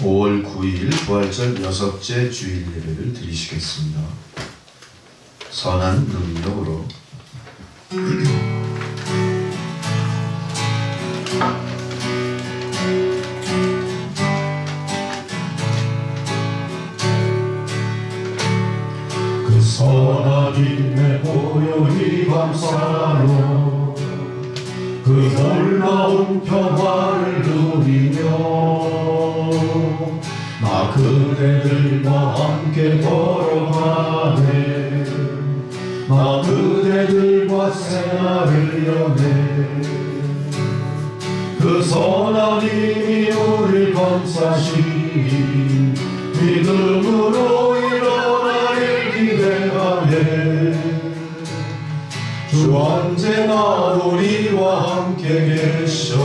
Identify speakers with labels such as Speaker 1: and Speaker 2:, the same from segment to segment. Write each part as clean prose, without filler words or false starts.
Speaker 1: 5월 9일 부활절 6째 주일 예배를 드리시겠습니다. 선한 능력으로 그 선한 힘에 고요히 감사로 그 놀라운 평화를 누리며 나 그대들과 함께 걸어가네. 나 그대들과 생활을 여네. 그 선한 힘이 우릴 감싸시니 믿음으로 일어나길 기대하네. 주 언제나 우리와 함께 계셔.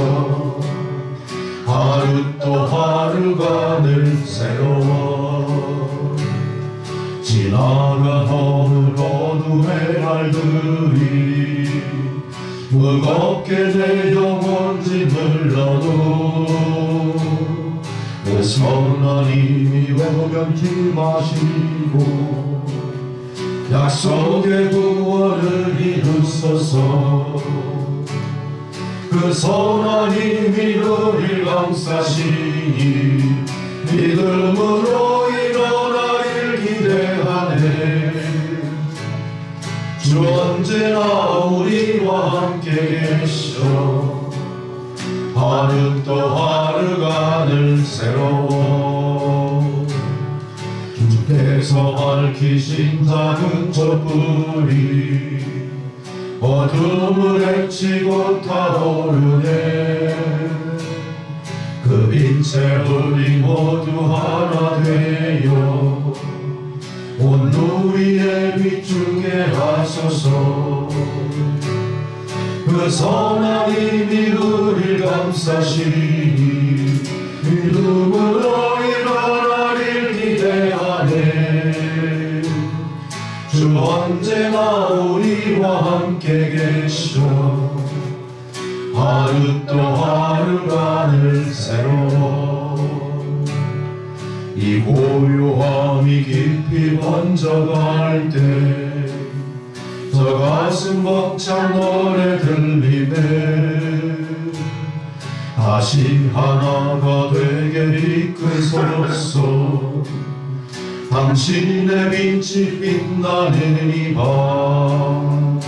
Speaker 1: 하루 또 하루가 늘 새로워. 지나간 어느 어둠의 날들이 무겁게 내 영혼 짓눌러도 그 선한 힘이 오면 힘하시고 약속의 구원을 이루소서. 그 선한 힘이 우릴 감싸시니 믿음으로 일어나길 기대하네. 주 언제나 우리와 함께 계셔. 하루 또 하루가 늘 새로워. 주께서 밝히신 작은 촛불이 어둠을 헤치고 타오르네. 그 빛에 우리 모두 하나 되어 온 우리의 비추게 하소서. 그 선한 힘이 우릴 감싸시니 믿음으로 일어나길 기대하네. 주 언제나 우리와 함께 계셔. 하루 또 하루가 늘 새로워. 이 고요함이 깊이 번져갈 때 저 가슴 벅찬 노래 들리네. 다시 하나가 되게 이끄소서. 당신의 빛이 빛나는 이 밤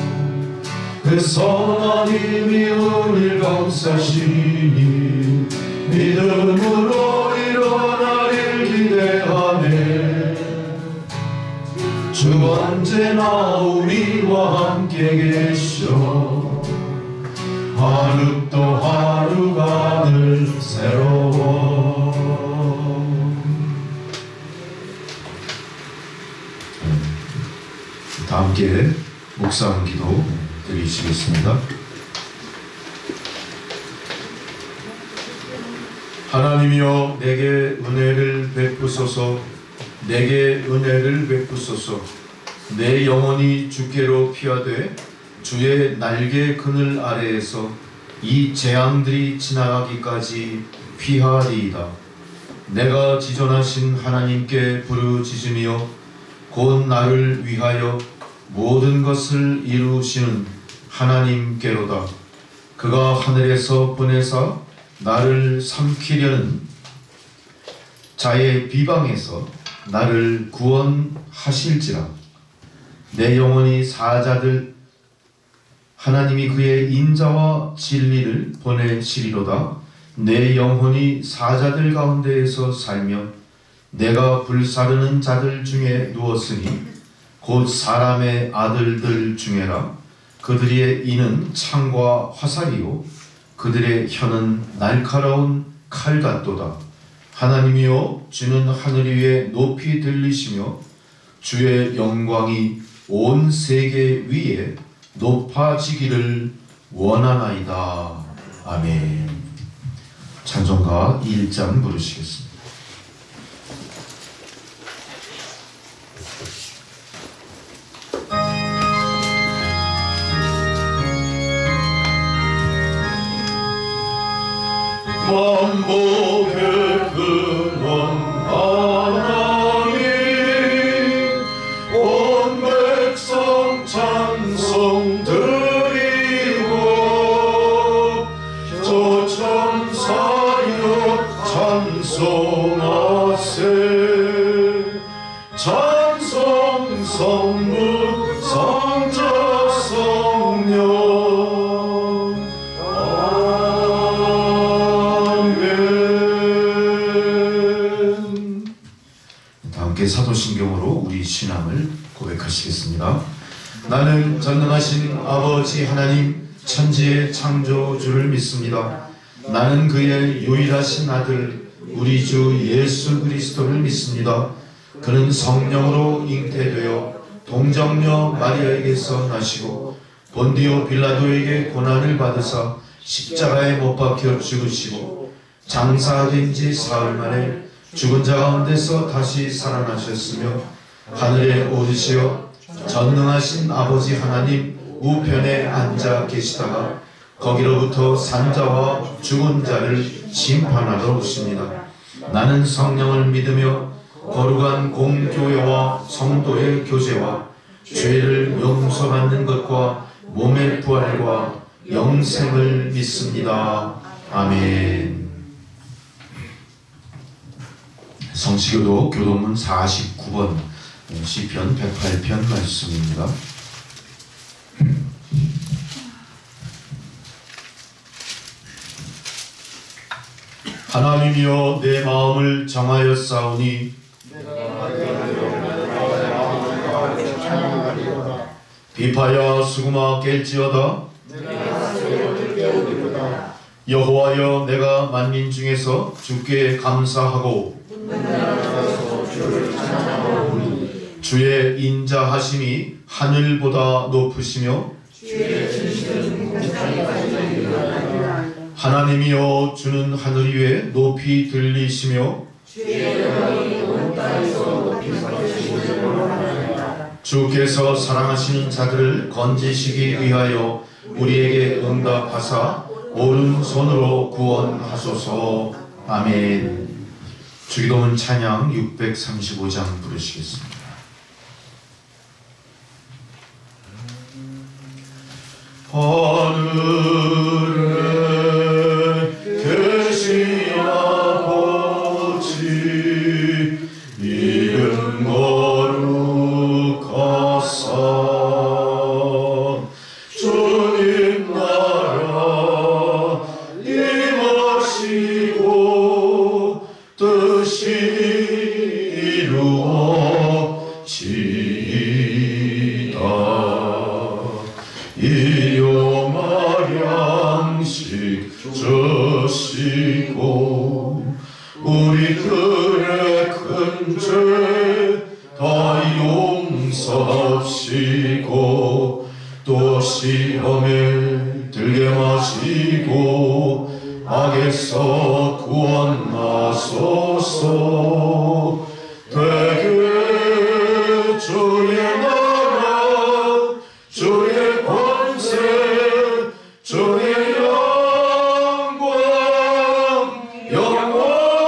Speaker 1: 그 선한 힘이 우릴 감싸시니 믿음으로 일어나길 기대하네. 주 언제나 우리와 함께 계셔. 하루 또 하루가 늘 새로워. 다 함께 묵상 기도 드리시겠습니다. 하나님이여 내게 은혜를 베푸소서. 내게 은혜를 베푸소서. 내 영혼이 주께로 피하되 주의 날개 그늘 아래에서 이 재앙들이 지나가기까지 피하리이다. 내가 지존하신 하나님께 부르짖으며 곧 나를 위하여 모든 것을 이루시는 하나님께로다. 그가 하늘에서 보내사 나를 삼키려는 자의 비방에서 나를 구원하실지라. 내 영혼이 사자들 하나님이 그의 인자와 진리를 보내시리로다. 내 영혼이 사자들 가운데에서 살며 내가 불사르는 자들 중에 누웠으니 곧 사람의 아들들 중에라. 그들의 이는 창과 화살이요 그들의 혀는 날카로운 칼 같도다. 하나님이여 주는 하늘 위에 높이 들리시며 주의 영광이 온 세계 위에 높아지기를 원하나이다. 아멘. 찬송가 1장 부르시겠습니다. 만복의 근원 찬송하세. 찬송 성부 성자 성령. 아멘. 다 함께 사도신경으로 우리 신앙을 고백하시겠습니다. 나는 전능하신 아버지 하나님 천지의 창조주를 믿습니다. 나는 그의 유일하신 아들 우리 주 예수 그리스도를 믿습니다. 그는 성령으로 잉태되어 동정녀 마리아에게서 나시고 본디오 빌라도에게 고난을 받으사 십자가에 못 박혀 죽으시고 장사된 지 사흘 만에 죽은 자 가운데서 다시 살아나셨으며 하늘에 오르시어 전능하신 아버지 하나님 우편에 앉아 계시다가 거기로부터 산자와 죽은 자를 심판하러 오십니다. 나는 성령을 믿으며 거룩한 공교회와 성도의 교제와 죄를 용서받는 것과 몸의 부활과 영생을 믿습니다. 아멘. 성시교도 교도문 49번 시편 108편 말씀입니다. 하나님이여 내 마음을 정하였사오니 비파야 수구마 깰지어다. 여호와여 내가 만민 중에서 주께 감사하고 주의 인자하심이 하늘보다 높으시며 하나님이여 주는 하늘 위에 높이 들리시며 주께서 사랑하시는 자들을 건지시기 위하여 우리에게 응답하사 오른손으로 구원하소서. 아멘. 주기도문 찬양 635장 부르시겠습니다. 하늘에 계신 아버지 이름 거룩하사 주님 나라 임하시고 뜻이 이루어지이다. 이요 마량씩 주시고 우리들의 큰 죄 다 용서하시고 또 시험에 들게 마시고 악에서 구원하소서. 되게 주의 나라 주의 권세 주의 영광 영원히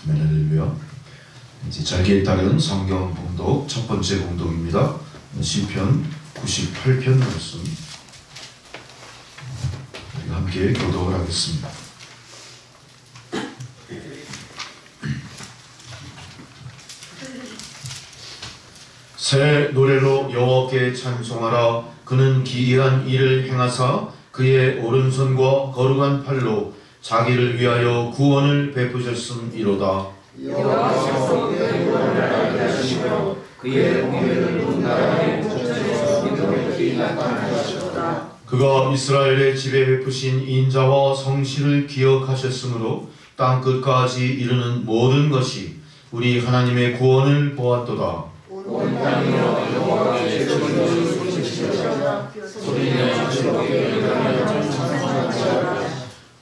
Speaker 1: 아멘. 할렐루야. 이제 절기에 따른 성경 봉독 첫 번째 봉독입니다. 시편 98편 말씀 함께 교독을 하겠습니다. 새 노래로 여호와께 찬송하라. 그는 기이한 일을 행하사 그의 오른손과 거룩한 팔로 자기를 위하여 구원을 베푸셨음이로다.
Speaker 2: 여호와께서 그의 구원을 알게 하시며 그의 공의를 온 나라에 펼쳐서 믿음을 나타내셨다.
Speaker 1: 그가 이스라엘의 집에 베푸신 인자와 성실을 기억하셨으므로 땅 끝까지 이르는 모든 것이 우리 하나님의 구원을 보았도다.
Speaker 2: 온 땅이여 여호와께 소리를 소리치시라. 소리내어 주께 영광을 찬송하시라.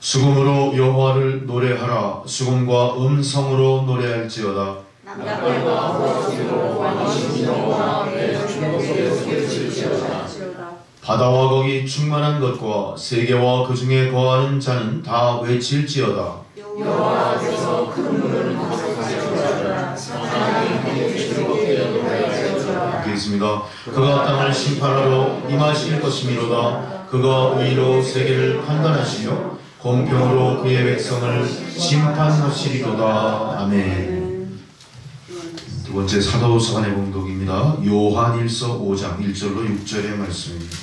Speaker 1: 수금으로 여호와를 노래하라. 수금과 음성으로 노래할지어다.
Speaker 2: 나팔과 호소로 왕이신 여호와 내 주님께 소리칠지어다.
Speaker 1: 바다와 거기 충만한 것과 세계와 그 중에 거하는 자는 다 외칠지어다.
Speaker 2: 여호와께서 큰 물을 가득하시리라. 하나님께 즐겁게 노래하시라.
Speaker 1: 기도드리겠습니다. 그가 땅을 심판하러 임하실 것이미로다. 그가 의로 세계를 판단하시며 공평으로 그의 백성을 심판하시리로다. 아멘. 두 번째 사도서간의 봉독입니다. 요한일서 5장 1절로 6절의 말씀입니다.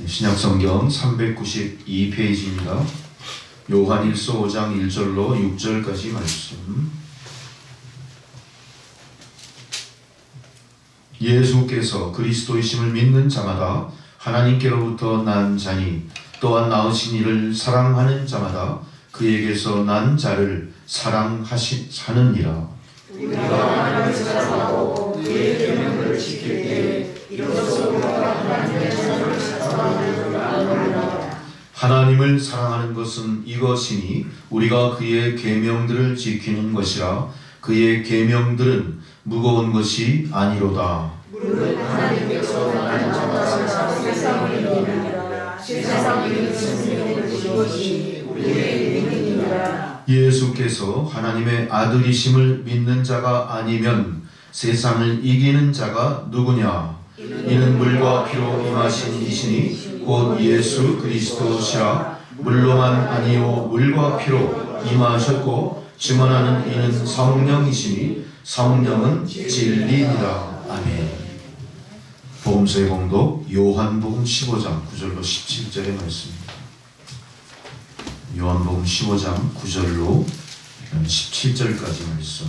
Speaker 1: 신약성경 392페이지입니다. 요한일서 5장 1절로 6절까지 말씀. 예수께서 그리스도이심을 믿는 자마다 하나님께로부터 난 자니 또한 낳으신 이를 사랑하는 자마다 그에게서 난 자를 사랑하느니라.
Speaker 2: 우리가 하나님을 사랑하고 그의 계명을 지킬 때 이로써 우리가 하나님의 자녀를 사랑하는 줄 아노라.
Speaker 1: 하나님을 사랑하는 것은 이것이니 우리가 그의 계명들을 지키는 것이라. 그의 계명들은 무거운 것이 아니로다.
Speaker 2: 무릇 하나님께서 나는 자가 세상을 이기느니라. 세상이 믿는 이것이 우리의 믿음이니라.
Speaker 1: 예수께서 하나님의 아들이심을 믿는 자가 아니면 세상을 이기는 자가 누구냐? 이는 물과 피로 임하신 이시니 곧 예수 그리스도시라. 물로만 아니요 물과 피로 임하셨고 증언하는 이는 성령이시니 성령은 진리니라. 아멘. 복음서의 봉독 요한복음 15장 9절로 17절의 말씀입니다. 요한복음 15장 9절로 17절까지 말씀.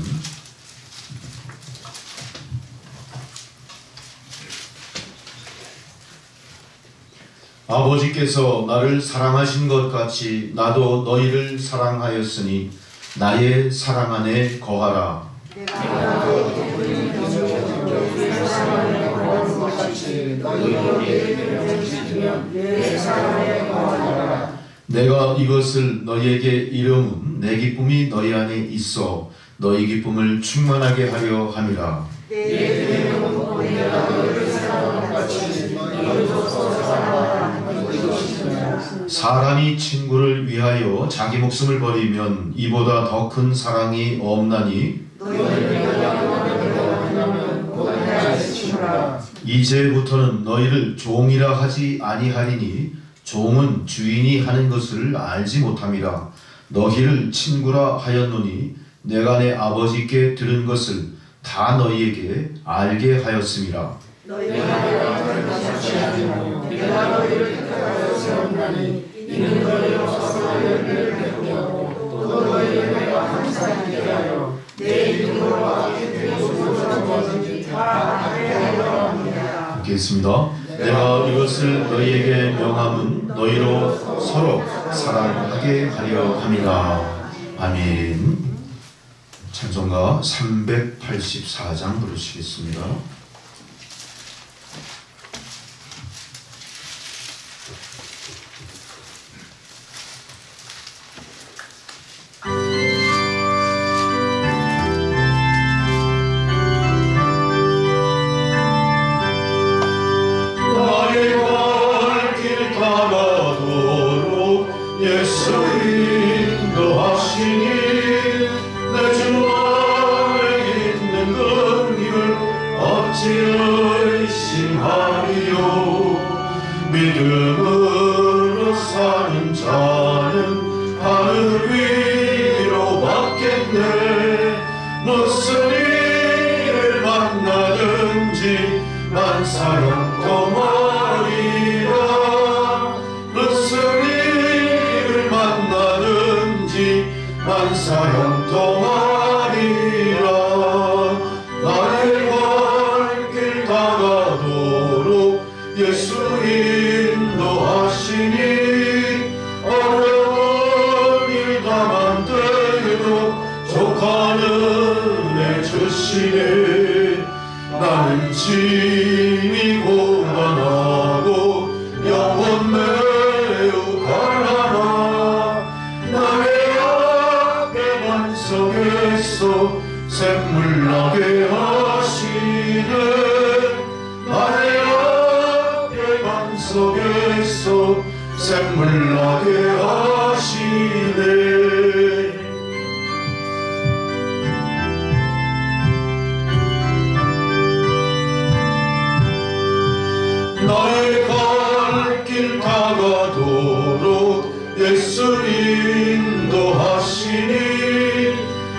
Speaker 1: 아버지께서 나를 사랑하신 것 같이 나도 너희를 사랑하였으니 나의 사랑 안에 거하라. 내가 이것을 너희에게 이름은 내 기쁨이 너희 안에 있어 너희 기쁨을 충만하게 하려 함이라. 사람이 친구를 위하여 자기 목숨을 버리면 이보다 더 큰 사랑이 없나니 이제부터는 너희를 종이라 하지 아니하리니 종은 주인이 하는 것을 알지 못함이라. 너희를 친구라 하였노니 내가 내 아버지께 들은 것을 다 너희에게 알게 하였음이라. 내가 너희를 택하여 세웠나니 이는 너희로서 너희를 배우고 또 너희를 내가 항상 있게 하여 내 이름으로 아버지께 무엇을 뭐든지 다 하게 하려 합니다. 읽겠습니다. 내가 이것을 너희에게 명함은 너희로 서로 사랑하게 하려 함이라. 아멘. 찬송가 384장 부르시겠습니다. 예수 인도하시니 내 주 안에 있는 근심을 어찌 의심하리요. 믿음으로 사는 자는 하늘 위로 받겠네. 무슨 일을 만나든지 만사형 동하리라. 무슨 일을 만나든지 만사형 동하리라. 나의 갈 길 다가도록 예수 인도하시니 어려운 일 당한 때에도 족하는 내 주시네. 나는 짐이 고단하고 영혼 매우 가난하. 나의 앞에 반석에서 샘물 나게 하시네. 나의 앞에 반석에서 샘물 나게 하시네. 예수 인도하시니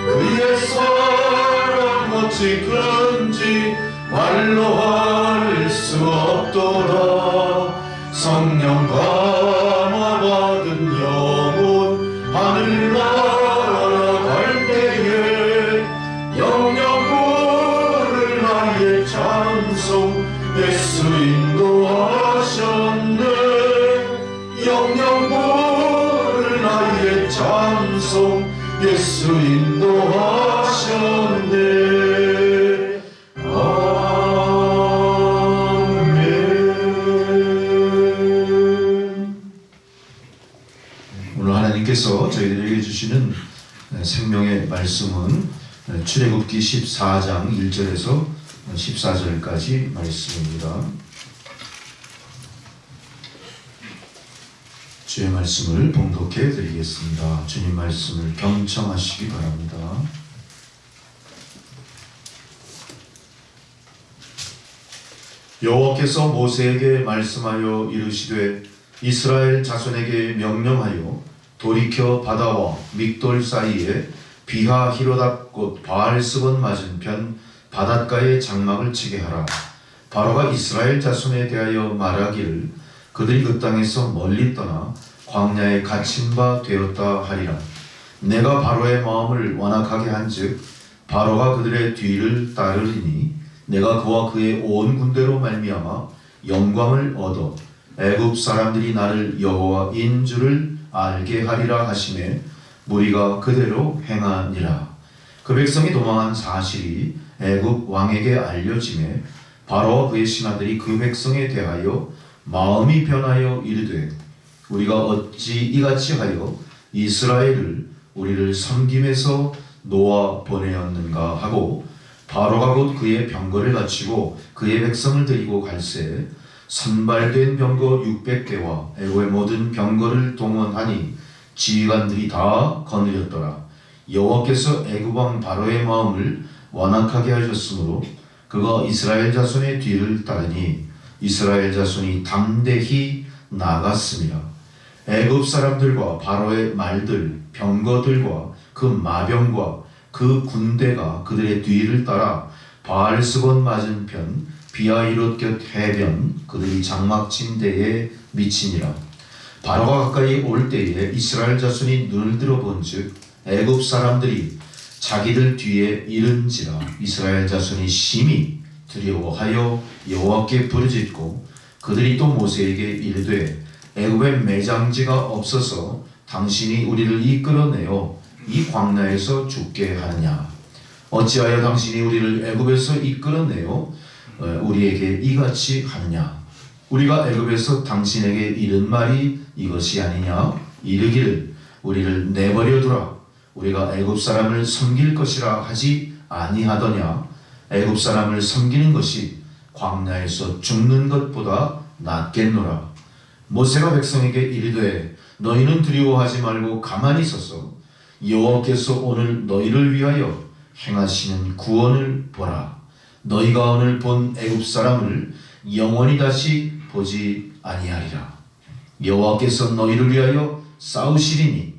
Speaker 1: 그의 사랑 어찌 큰지 말로 할 수 없도다. 성령 감화받은 영혼 하늘나라 갈 때에 영영 부를 나의 찬송 예수 인도하셨네. 영영 부를 나의 찬송 예수 인도하셨네. 하나님께서 저희들에게 주시는 생명의 말씀은 출애굽기 14장 1절에서 14절까지 말씀입니다. 주의 말씀을 봉독해 드리겠습니다. 주님 말씀을 경청하시기 바랍니다. 여호와께서 모세에게 말씀하여 이르시되 이스라엘 자손에게 명령하여 돌이켜 바다와 믹돌 사이에 비하 히로답 곧 바알스본 맞은편 바닷가에 장막을 치게 하라. 바로가 이스라엘 자손에 대하여 말하기를 그들이 그 땅에서 멀리 떠나 광야에 갇힌 바 되었다 하리라. 내가 바로의 마음을 완악하게 한즉 바로가 그들의 뒤를 따르리니 내가 그와 그의 온 군대로 말미암아 영광을 얻어 애굽 사람들이 나를 여호와인 줄을 알게 하리라 하시매 무리가 그대로 행하니라. 그 백성이 도망한 사실이 애굽 왕에게 알려지매 바로와 그의 신하들이 그 백성에 대하여 마음이 변하여 이르되 우리가 어찌 이같이 하여 이스라엘을 우리를 섬김에서 놓아 보내었는가 하고 바로가 곧 그의 병거를 갖추고 그의 백성을 데리고 갈새 선발된 병거 600대와 애고의 모든 병거를 동원하니 지휘관들이 다 거느렸더라. 여호와께서 애굽 왕 바로의 마음을 완악하게 하셨으므로 그가 이스라엘 자손의 뒤를 따르니 이스라엘 자손이 담대히 나갔습니다. 애굽 사람들과 바로의 말들 병거들과 그 마병과 그 군대가 그들의 뒤를 따라 바알스본 맞은편 비하히롯 곁 해변 그들이 장막 친 데에 미치니라. 바로가 가까이 올 때에 이스라엘 자손이 눈을 들어본즉 애굽 사람들이 자기들 뒤에 이른지라. 이스라엘 자손이 심히 두려워하여 여호와께 부르짖고 그들이 또 모세에게 이르되 애굽에 매장지가 없어서 당신이 우리를 이끌어내어 이 광야에서 죽게 하느냐. 어찌하여 당신이 우리를 애굽에서 이끌어내어 우리에게 이같이 하느냐. 우리가 애굽에서 당신에게 이른 말이 이것이 아니냐. 이르기를 우리를 내버려 두라. 우리가 애굽 사람을 섬길 것이라 하지 아니하더냐. 애굽 사람을 섬기는 것이 광야에서 죽는 것보다 낫겠노라. 모세가 백성에게 이르되 너희는 두려워하지 말고 가만히 서서 여호와께서 오늘 너희를 위하여 행하시는 구원을 보라. 너희가 오늘 본 애굽 사람을 영원히 다시 보지 아니하리라. 여호와께서 너희를 위하여 싸우시리니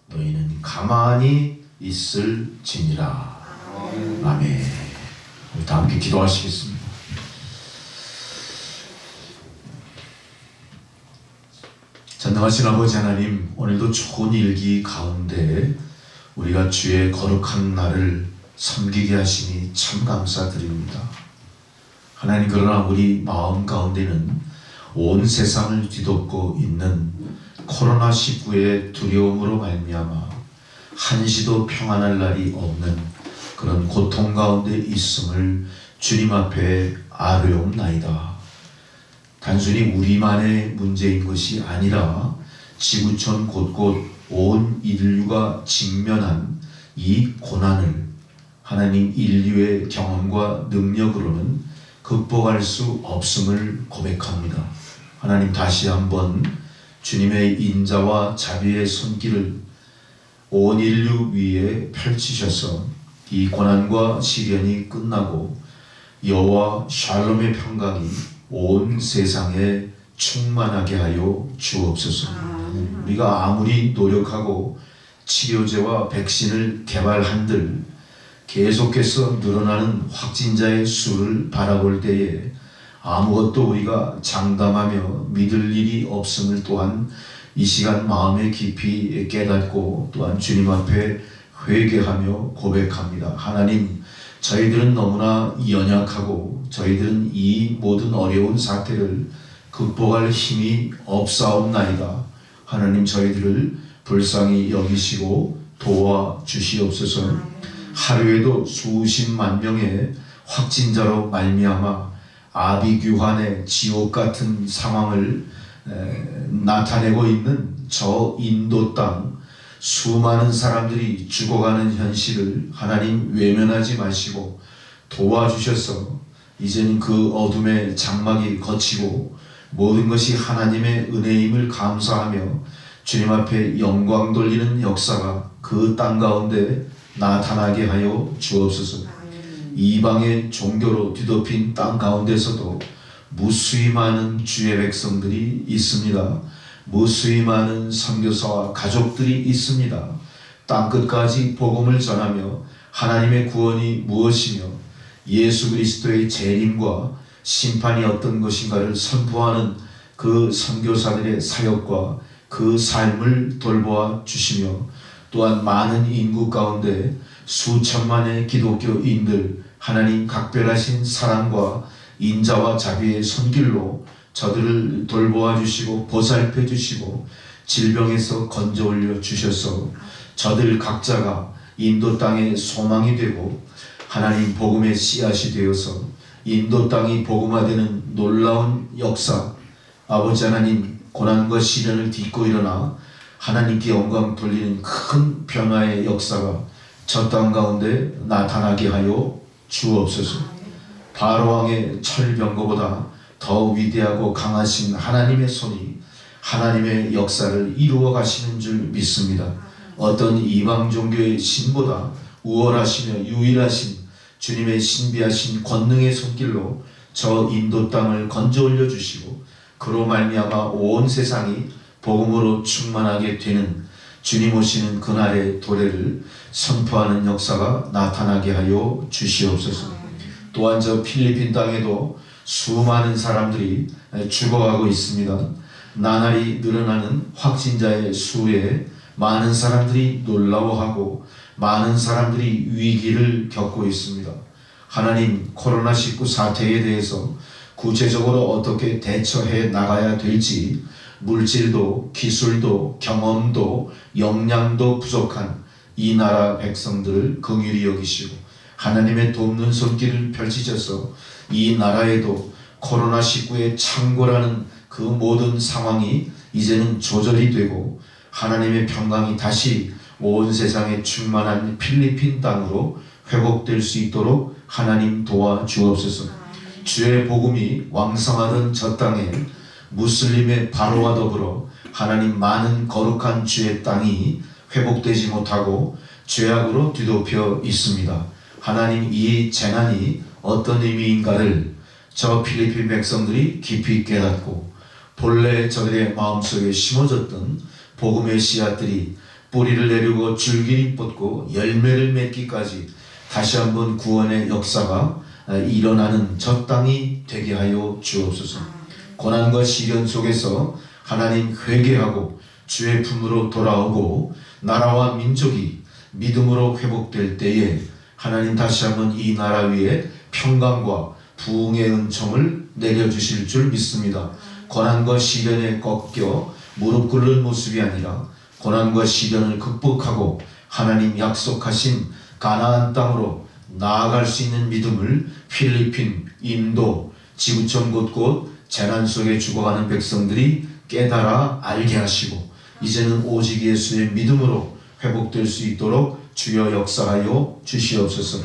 Speaker 1: 너희는 가만히 있을지니라. 아멘. 우리 다 함께 기도하시겠습니다. 전능하신 아버지 하나님, 오늘도 좋은 일기 가운데 우리가 주의 거룩한 날을 섬기게 하시니 참 감사드립니다. 하나님, 그러나 우리 마음 가운데는 온 세상을 뒤덮고 있는 코로나19의 두려움으로 말미암아 한시도 평안할 날이 없는 그런 고통 가운데 있음을 주님 앞에 아뢰옵나이다. 단순히 우리만의 문제인 것이 아니라 지구촌 곳곳 온 인류가 직면한 이 고난을 하나님 인류의 경험과 능력으로는 극복할 수 없음을 고백합니다. 하나님, 다시 한번 주님의 인자와 자비의 손길을 온 인류 위에 펼치셔서 이 고난과 시련이 끝나고 여호와 샬롬의 평강이 온 세상에 충만하게 하여 주옵소서. 우리가 아무리 노력하고 치료제와 백신을 개발한들 계속해서 늘어나는 확진자의 수를 바라볼 때에 아무것도 우리가 장담하며 믿을 일이 없음을 또한 이 시간 마음에 깊이 깨닫고 또한 주님 앞에 회개하며 고백합니다. 하나님, 저희들은 너무나 연약하고 저희들은 이 모든 어려운 사태를 극복할 힘이 없사옵나이다. 하나님, 저희들을 불쌍히 여기시고 도와주시옵소서. 하루에도 수십만 명의 확진자로 말미암아 아비규환의 지옥 같은 상황을 나타내고 있는 저 인도 땅, 수많은 사람들이 죽어가는 현실을 하나님 외면하지 마시고 도와주셔서 이제는 그 어둠의 장막이 걷히고 모든 것이 하나님의 은혜임을 감사하며 주님 앞에 영광 돌리는 역사가 그 땅 가운데 나타나게 하여 주옵소서. 이방의 종교로 뒤덮인 땅 가운데서도 무수히 많은 주의 백성들이 있습니다. 무수히 많은 선교사와 가족들이 있습니다. 땅끝까지 복음을 전하며 하나님의 구원이 무엇이며 예수 그리스도의 재림과 심판이 어떤 것인가를 선포하는 그 선교사들의 사역과 그 삶을 돌보아 주시며 또한 많은 인구 가운데 수천만의 기독교인들 하나님 각별하신 사랑과 인자와 자비의 손길로 저들을 돌보아 주시고 보살펴 주시고 질병에서 건져 올려 주셔서 저들 각자가 인도 땅의 소망이 되고 하나님 복음의 씨앗이 되어서 인도 땅이 복음화되는 놀라운 역사, 아버지 하나님 고난과 시련을 딛고 일어나 하나님께 영광 돌리는 큰 변화의 역사가 저 땅 가운데 나타나게 하여 주옵소서. 바로왕의 철병거보다 더 위대하고 강하신 하나님의 손이 하나님의 역사를 이루어 가시는 줄 믿습니다. 어떤 이방 종교의 신보다 우월하시며 유일하신 주님의 신비하신 권능의 손길로 저 인도 땅을 건져 올려주시고 그로 말미암아 온 세상이 복음으로 충만하게 되는 주님 오시는 그날의 도래를 선포하는 역사가 나타나게 하여 주시옵소서. 또한 저 필리핀 땅에도 수많은 사람들이 죽어가고 있습니다. 나날이 늘어나는 확진자의 수에 많은 사람들이 놀라워하고 많은 사람들이 위기를 겪고 있습니다. 하나님, 코로나19 사태에 대해서 구체적으로 어떻게 대처해 나가야 될지 물질도 기술도 경험도 역량도 부족한 이 나라 백성들을 긍휼히 여기시고 하나님의 돕는 손길을 펼치셔서 이 나라에도 코로나19의 창궐하는 그 모든 상황이 이제는 조절이 되고 하나님의 평강이 다시 온 세상에 충만한 필리핀 땅으로 회복될 수 있도록 하나님 도와주옵소서. 주의 복음이 왕성하던 저 땅에 무슬림의 바로와 더불어 하나님 많은 거룩한 주의 땅이 회복되지 못하고 죄악으로 뒤덮여 있습니다. 하나님, 이 재난이 어떤 의미인가를 저 필리핀 백성들이 깊이 깨닫고 본래 저들의 마음속에 심어졌던 복음의 씨앗들이 뿌리를 내리고 줄기를 뻗고 열매를 맺기까지 다시 한번 구원의 역사가 일어나는 저 땅이 되게 하여 주옵소서. 고난과 시련 속에서 하나님 회개하고 주의 품으로 돌아오고 나라와 민족이 믿음으로 회복될 때에 하나님 다시 한번 이 나라 위에 평강과 부흥의 은총을 내려주실 줄 믿습니다. 고난과 시련에 꺾여 무릎 꿇는 모습이 아니라 고난과 시련을 극복하고 하나님 약속하신 가나안 땅으로 나아갈 수 있는 믿음을 필리핀, 인도, 지구촌 곳곳 재난 속에 죽어가는 백성들이 깨달아 알게 하시고 이제는 오직 예수의 믿음으로 회복될 수 있도록 주여 역사하여 주시옵소서.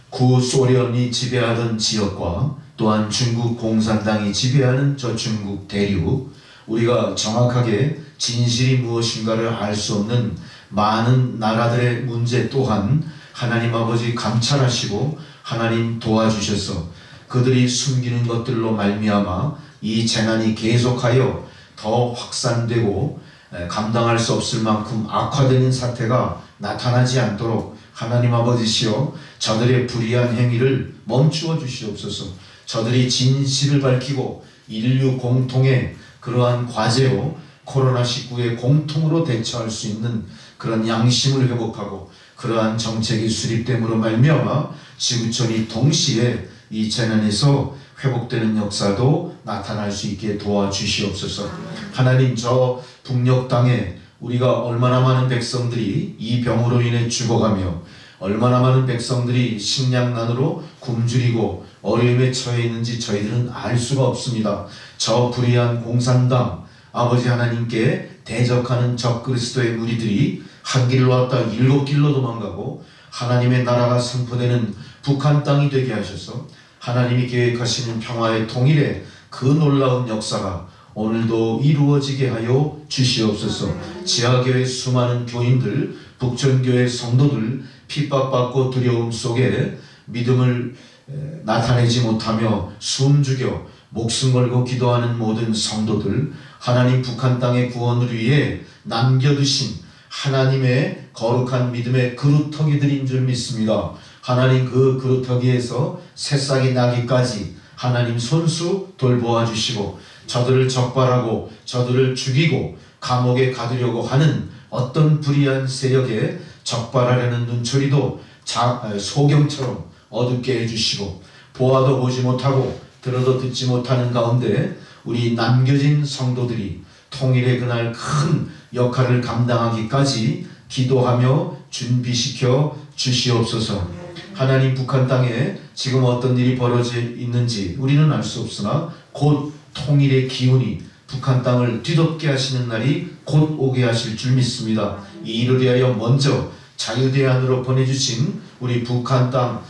Speaker 1: 구소련이 지배하던 지역과 또한 중국 공산당이 지배하는 저 중국 대륙, 우리가 정확하게 진실이 무엇인가를 알 수 없는 많은 나라들의 문제 또한 하나님 아버지 감찰하시고 하나님 도와주셔서 그들이 숨기는 것들로 말미암아 이 재난이 계속하여 더 확산되고 감당할 수 없을 만큼 악화되는 사태가 나타나지 않도록 하나님 아버지시여 저들의 불의한 행위를 멈추어 주시옵소서. 저들이 진실을 밝히고 인류 공통의 그러한 과제로 코로나19에 공통으로 대처할 수 있는 그런 양심을 회복하고 그러한 정책이 수립됨으로 말미암아 지구촌이 동시에 이 재난에서 회복되는 역사도 나타날 수 있게 도와주시옵소서. 하나님, 저 북녘 땅에 우리가 얼마나 많은 백성들이 이 병으로 인해 죽어가며 얼마나 많은 백성들이 식량난으로 굶주리고 어려움에 처해 있는지 저희들은 알 수가 없습니다. 저 불의한 공산당 아버지 하나님께 대적하는 적그리스도의 무리들이 한 길로 왔다 7길로 도망가고 하나님의 나라가 선포되는 북한 땅이 되게 하셔서 하나님이 계획하시는 평화의 통일의 그 놀라운 역사가 오늘도 이루어지게 하여 주시옵소서. 지하교회 수많은 교인들, 북촌교회 성도들 핍박받고 두려움 속에 믿음을 나타내지 못하며 숨죽여 목숨 걸고 기도하는 모든 성도들, 하나님 북한 땅의 구원을 위해 남겨두신 하나님의 거룩한 믿음의 그루터기들인 줄 믿습니다. 하나님 그 그루터기에서 새싹이 나기까지 하나님 손수 돌보아 주시고 저들을 적발하고 저들을 죽이고 감옥에 가두려고 하는 어떤 불의한 세력에 적발하려는 눈초리도 소경처럼 어둡게 해주시고 보아도 보지 못하고 들어도 듣지 못하는 가운데 우리 남겨진 성도들이 통일의 그날 큰 역할을 감당하기까지 기도하며 준비시켜 주시옵소서. 하나님 북한 땅에 지금 어떤 일이 벌어져 있는지 우리는 알 수 없으나 곧 통일의 기운이 북한 땅을 뒤덮게 하시는 날이 곧 오게 하실 줄 믿습니다. 이 일을 위하여 먼저 자유대안으로 보내주신 우리 북한 땅,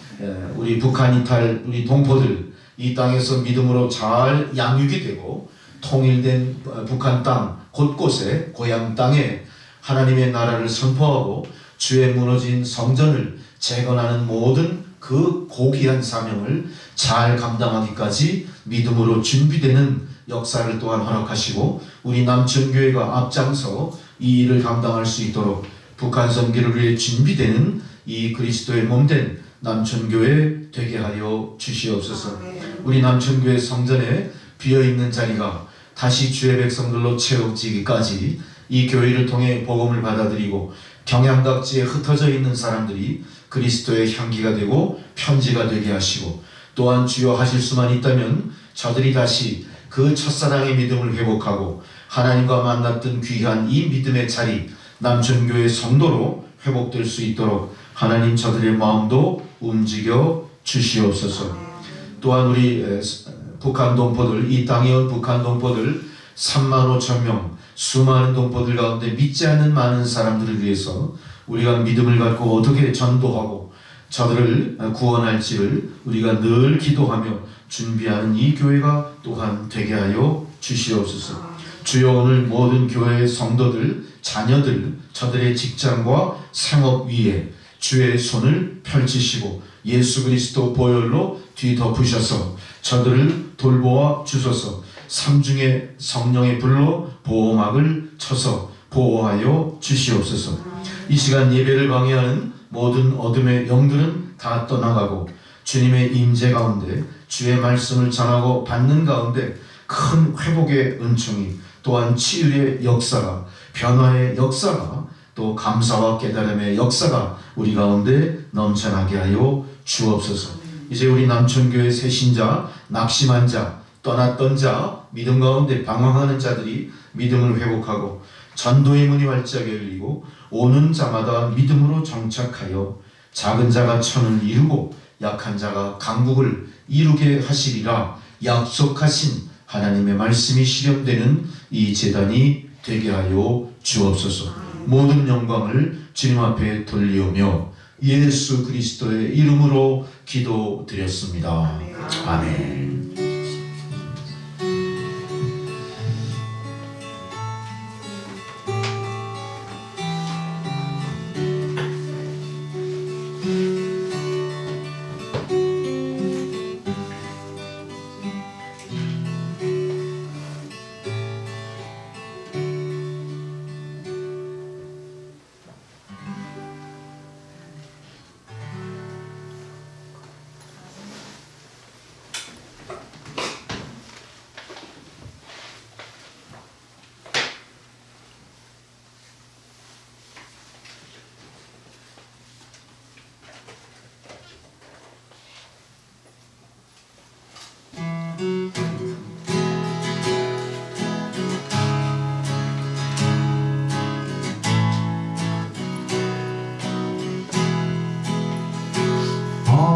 Speaker 1: 우리 북한 이탈 우리 동포들 이 땅에서 믿음으로 잘 양육이 되고 통일된 북한 땅 곳곳에 고향 땅에 하나님의 나라를 선포하고 주의 무너진 성전을 재건하는 모든 그 고귀한 사명을 잘 감당하기까지 믿음으로 준비되는 역사를 또한 허락하시고 우리 남천교회가 앞장서 이 일을 감당할 수 있도록 북한 선교를 위해 준비되는 이 그리스도의 몸된 남천교회 되게 하여 주시옵소서. 우리 남천교회 성전에 비어있는 자리가 다시 주의 백성들로 채워지기까지 이 교회를 통해 복음을 받아들이고 경양각지에 흩어져 있는 사람들이 그리스도의 향기가 되고 편지가 되게 하시고 또한 주여 하실 수만 있다면 저들이 다시 그 첫사랑의 믿음을 회복하고 하나님과 만났던 귀한 이 믿음의 자리 남천교회 성도로 회복될 수 있도록 하나님 저들의 마음도 움직여 주시옵소서. 또한 우리 북한 동포들, 이 땅에 온 북한 동포들 3만 5천 명 수많은 동포들 가운데 믿지 않는 많은 사람들을 위해서 우리가 믿음을 갖고 어떻게 전도하고 저들을 구원할지를 우리가 늘 기도하며 준비하는 이 교회가 또한 되게 하여 주시옵소서. 주여 오늘 모든 교회의 성도들, 자녀들, 저들의 직장과 생업 위에 주의 손을 펼치시고 예수 그리스도 보혈로 뒤덮으셔서 저들을 돌보아 주소서. 삼중의 성령의 불로 보호막을 쳐서 보호하여 주시옵소서. 이 시간 예배를 방해하는 모든 어둠의 영들은 다 떠나가고 주님의 임재 가운데 주의 말씀을 전하고 받는 가운데 큰 회복의 은총이 또한 치유의 역사가 변화의 역사가 또 감사와 깨달음의 역사가 우리 가운데 넘쳐나게 하여 주옵소서. 이제 우리 남천교회 새신자, 낙심한 자, 떠났던 자, 믿음 가운데 방황하는 자들이 믿음을 회복하고 전도의 문이 활짝 열리고 오는 자마다 믿음으로 정착하여 작은 자가 천을 이루고 약한 자가 강국을 이루게 하시리라 약속하신 하나님의 말씀이 실현되는 이 제단이 되게 하여 주옵소서. 모든 영광을 주님 앞에 돌리오며 예수 그리스도의 이름으로 기도드렸습니다. 아멘.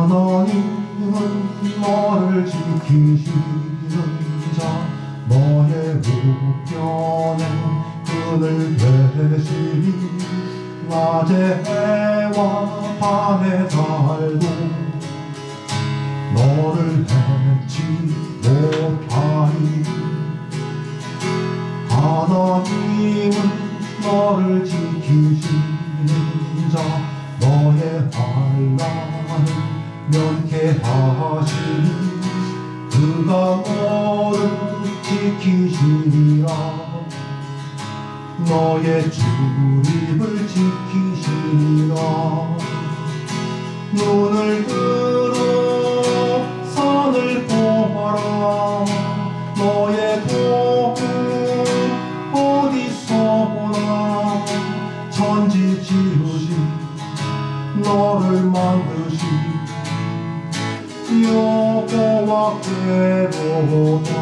Speaker 3: 하나님은 너를 지키시는 자 너의 우편에 끈을 대시니 낮에 해와 밤에 달도 너를 해치 못하리 하나님은 너를 지키시는 자 너의 환난을 면케하시니 그가 너를 지키시리라 너의 출입을 지키시리라 눈을 들어 산을 보아라 너의 도움은 어디서 오나 천지 지으신 너를 만드신 여호와께로다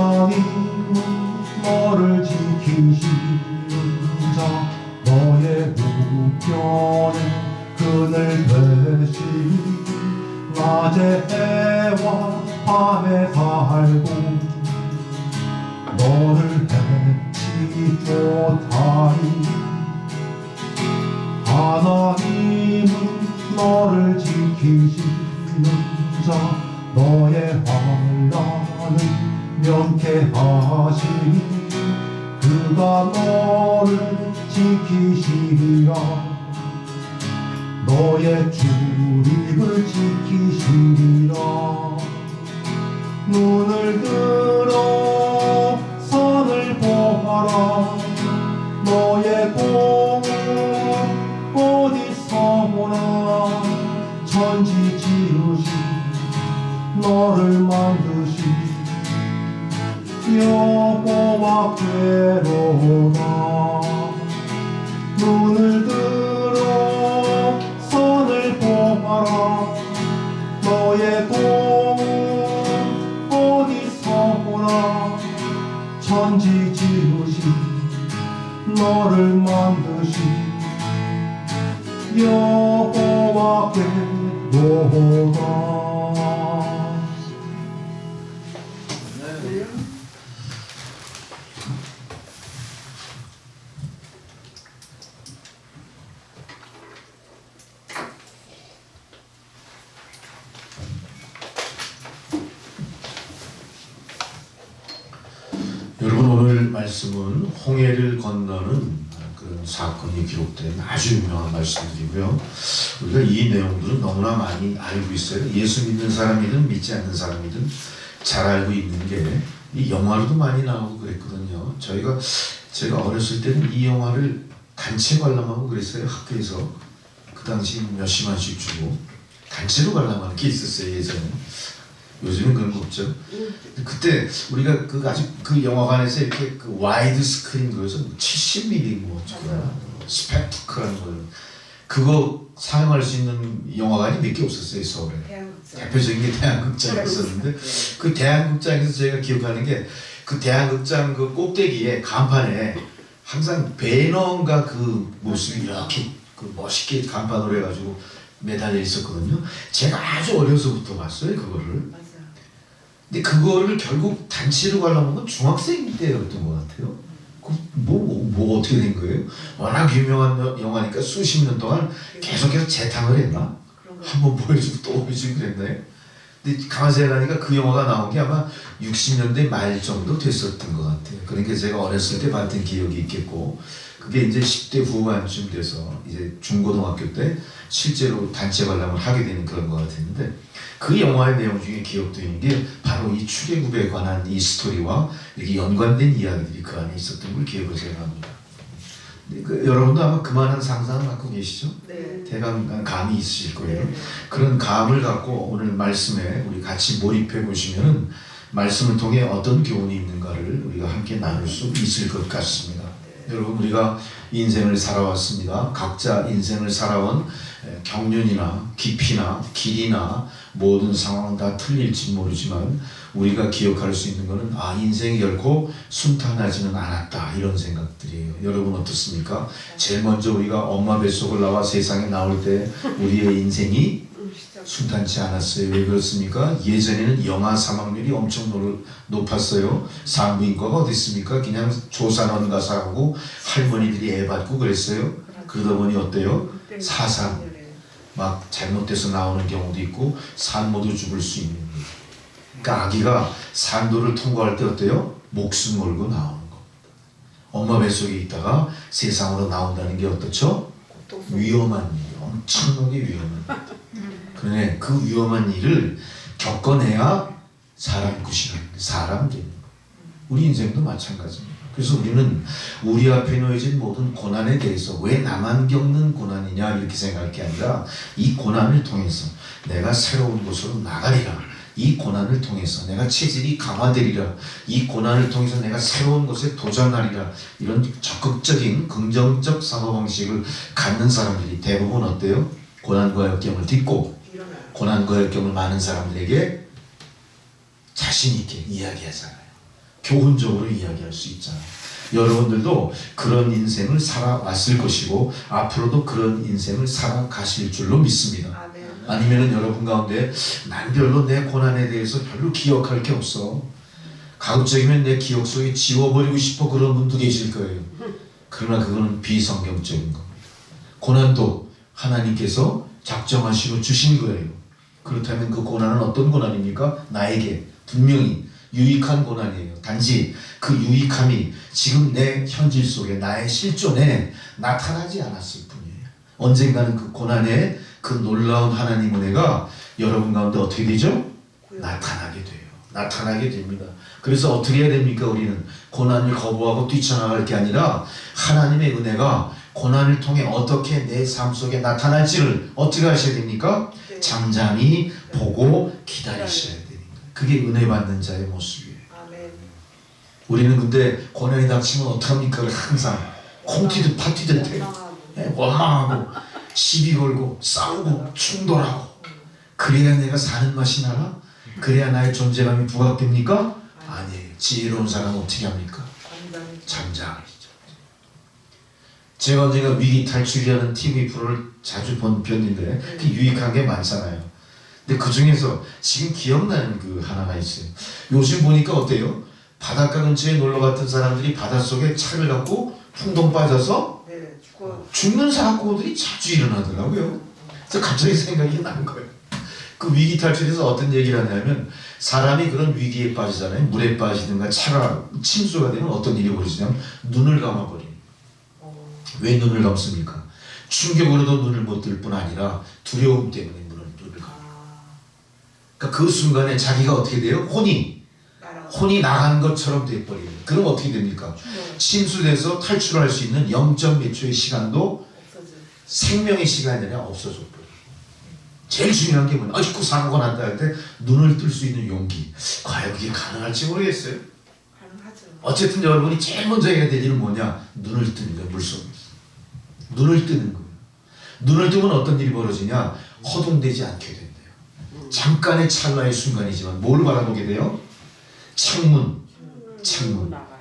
Speaker 3: 하나님은 너를 지키시는 자 너의 우편에 끈을 대시니 낮에 해와 밤에 달고 너를 해치 못하리 하나님은 너를 지키시는 자 너의 환난을 면케하시니 그가 너를 지키시리라 너의 출입을 지키시리라 눈을 들어 산을 보아라 너의 공은 어디서 오나 천지 지으신 너를 만드신 여호와께로다 눈을 들어 산을 보아라 너의 공은 어디서 오나 천지 지으신 너를 만드신 여호와께로다
Speaker 1: 여러분 오늘 말씀은 홍해를 건너는 그런 사건이 기록된 아주 유명한 말씀들이고요. 우리가 이 내용들은 너무나 많이 알고 있어요. 예수 믿는 사람이든 믿지 않는 사람이든 잘 알고 있는 게 이 영화로도 많이 나오고 그랬거든요. 제가 어렸을 때는 이 영화를 단체 관람하고 그랬어요. 학교에서 그 당시 몇십만씩 주고 단체로 관람하는 게 있었어요. 예전에. 요즘은 그런 거 없죠. 그때 우리가 아직 그 영화관에서 이렇게 그 와이드 스크린 그래서 70mm 뭐 스펙트클한 거 그거 사용할 수 있는 영화관이 몇 개 없었어요 서울에. 대표적인 게 대한극장이었었는데 그 대한극장에서 제가 기억하는 게 그 대한극장 그 꼭대기에 간판에 항상 배너인가 그 모습이 이렇게 그 멋있게 간판으로 해가지고 매달려 있었거든요. 제가 아주 어려서부터 봤어요 그거를. 근데 그거를 결국 단체로 관람한 건 중학생 때였던 것 같아요. 뭐 어떻게 된 거예요? 워낙 유명한 영화니까 수십 년 동안 계속해서 재탕을 했나? 한번 보여주고 또 보여주고 그랬나요? 근데 가만 생각하니까 그 영화가 나온 게 아마 60년대 말 정도 됐었던 것 같아요. 그러니까 제가 어렸을 때 봤던 기억이 있겠고 그게 이제 10대 후반쯤 돼서 이제 중고등학교 때 실제로 단체 관람을 하게 되는 그런 것 같았는데 그 영화의 내용 중에 기억되는 게 바로 이 출애굽에 관한 이 스토리와 이렇게 연관된 이야기들이 그 안에 있었던 걸 기억을 제가 합니다. 여러분도 아마 그만한 상상을 갖고 계시죠?
Speaker 2: 네.
Speaker 1: 대강 감이 있으실 거예요.
Speaker 2: 네.
Speaker 1: 그런 감을 갖고 오늘 말씀에 우리 같이 몰입해 보시면은 말씀을 통해 어떤 교훈이 있는가를 우리가 함께 나눌 수 있을 것 같습니다. 여러분 우리가 인생을 살아왔습니다. 각자 인생을 살아온 경륜이나 깊이나 길이나 모든 상황은 다 틀릴지 모르지만 우리가 기억할 수 있는 것은 인생이 결코 순탄하지는 않았다 이런 생각들이에요. 여러분 어떻습니까? 제일 먼저 우리가 엄마 뱃속을 나와 세상에 나올 때 우리의 인생이 순탄치 않았어요. 왜 그렇습니까? 예전에는 영아 사망률이 엄청 높았어요. 산부인과가 어디 있습니까? 그냥 조산원 가서 하고 할머니들이 애 받고 그랬어요. 그러다 보니 어때요? 사상 막 잘못돼서 나오는 경우도 있고 산모도 죽을 수 있는 거예요. 그러니까 아기가 산도를 통과할 때 어때요? 목숨 걸고 나오는 겁니다. 엄마 뱃속에 있다가 세상으로 나온다는 게 어떻죠? 위험한 일이에요. 엄청나게 위험한 일. 그런데 그 위험한 일을 겪어내야 사람 끝이라는 게 사람 됩니다. 우리 인생도 마찬가지입니다. 그래서 우리는 우리 앞에 놓여진 모든 고난에 대해서 왜 나만 겪는 고난이냐 이렇게 생각할 게 아니라 이 고난을 통해서 내가 새로운 곳으로 나가리라. 이 고난을 통해서 내가 체질이 강화되리라. 이 고난을 통해서 내가 새로운 곳에 도전하리라. 이런 적극적인 긍정적 사고방식을 갖는 사람들이 대부분 어때요? 고난과 역경을 딛고 고난과 역경을 많은 사람들에게 자신 있게 이야기하잖아요. 교훈적으로 이야기할 수 있잖아요. 여러분들도 그런 인생을 살아왔을 것이고 앞으로도 그런 인생을 살아가실 줄로 믿습니다. 아니면은 여러분 가운데 난 별로 내 고난에 대해서 별로 기억할 게 없어. 가급적이면 내 기억 속에 지워버리고 싶어 그런 분도 계실 거예요. 그러나 그거는 비성경적인 겁니다. 고난도 하나님께서 작정하시고 주신 거예요. 그렇다면 그 고난은 어떤 고난입니까? 나에게 분명히 유익한 고난이에요. 단지 그 유익함이 지금 내 현실 속에 나의 실존에 나타나지 않았을 뿐이에요. 언젠가는 그 고난의 그 놀라운 하나님 은혜가 여러분 가운데 어떻게 되죠? 나타나게 돼요. 나타나게 됩니다. 그래서 어떻게 해야 됩니까? 우리는 고난을 거부하고 뛰쳐나갈 게 아니라 하나님의 은혜가 고난을 통해 어떻게 내 삶 속에 나타날지를 어떻게 하셔야 됩니까? 잠잠히 보고 기다리셔야 됩니다. 그게 은혜 받는 자의 모습이에요. 우리는 근데 고난이 닥치면 어떡합니까? 항상 콩티듯 파티듯 해요. 원망하고 시비 걸고 싸우고 충돌하고 그래야 내가 사는 맛이 나나? 그래야 나의 존재감이 부각됩니까? 아니에요. 지혜로운 사람은 어떻게 합니까? 잠잠하시죠. 제가 언젠가 위기 탈출이라는 TV 프로를 자주 본 편인데 그 유익한 게 많잖아요. 근데 그 중에서 지금 기억나는 그 하나가 있어요. 요즘 보니까 어때요? 바닷가 근처에 놀러 갔던 사람들이 바닷속에 차를 갖고 풍덩 빠져서 죽는 사고들이 자주 일어나더라고요. 그래서 갑자기 생각이 난 거예요. 그 위기 탈출에서 어떤 얘기를 하냐면 사람이 그런 위기에 빠지잖아요. 물에 빠지든가 차가 침수가 되면 어떤 일이 벌어지냐면 눈을 감아버립니다. 왜 눈을 감습니까? 충격으로도 눈을 못 뜰 뿐 아니라 두려움 때문에 눈을 감아요. 그러니까 그 순간에 자기가 어떻게 돼요? 혼이 나간 것처럼 돼버려요. 그럼 어떻게 됩니까? 침수돼서 탈출할 수 있는 0점 몇 초의 시간도 생명의 시간이 아니라 없어져 버려요. 제일 중요한 게 뭐냐? 아직도 사고가 났다 할 때 눈을 뜰 수 있는 용기. 과연 그게 가능할지 모르겠어요.
Speaker 2: 가능하죠.
Speaker 1: 어쨌든 여러분이 제일 먼저 해야 될 일은 뭐냐? 눈을 뜨는 거예요. 물속에서. 눈을 뜨는 거예요. 눈을 뜨면 어떤 일이 벌어지냐? 허둥대지 않게 된대요. 잠깐의 찰나의 순간이지만 뭘 바라보게 돼요? 창문,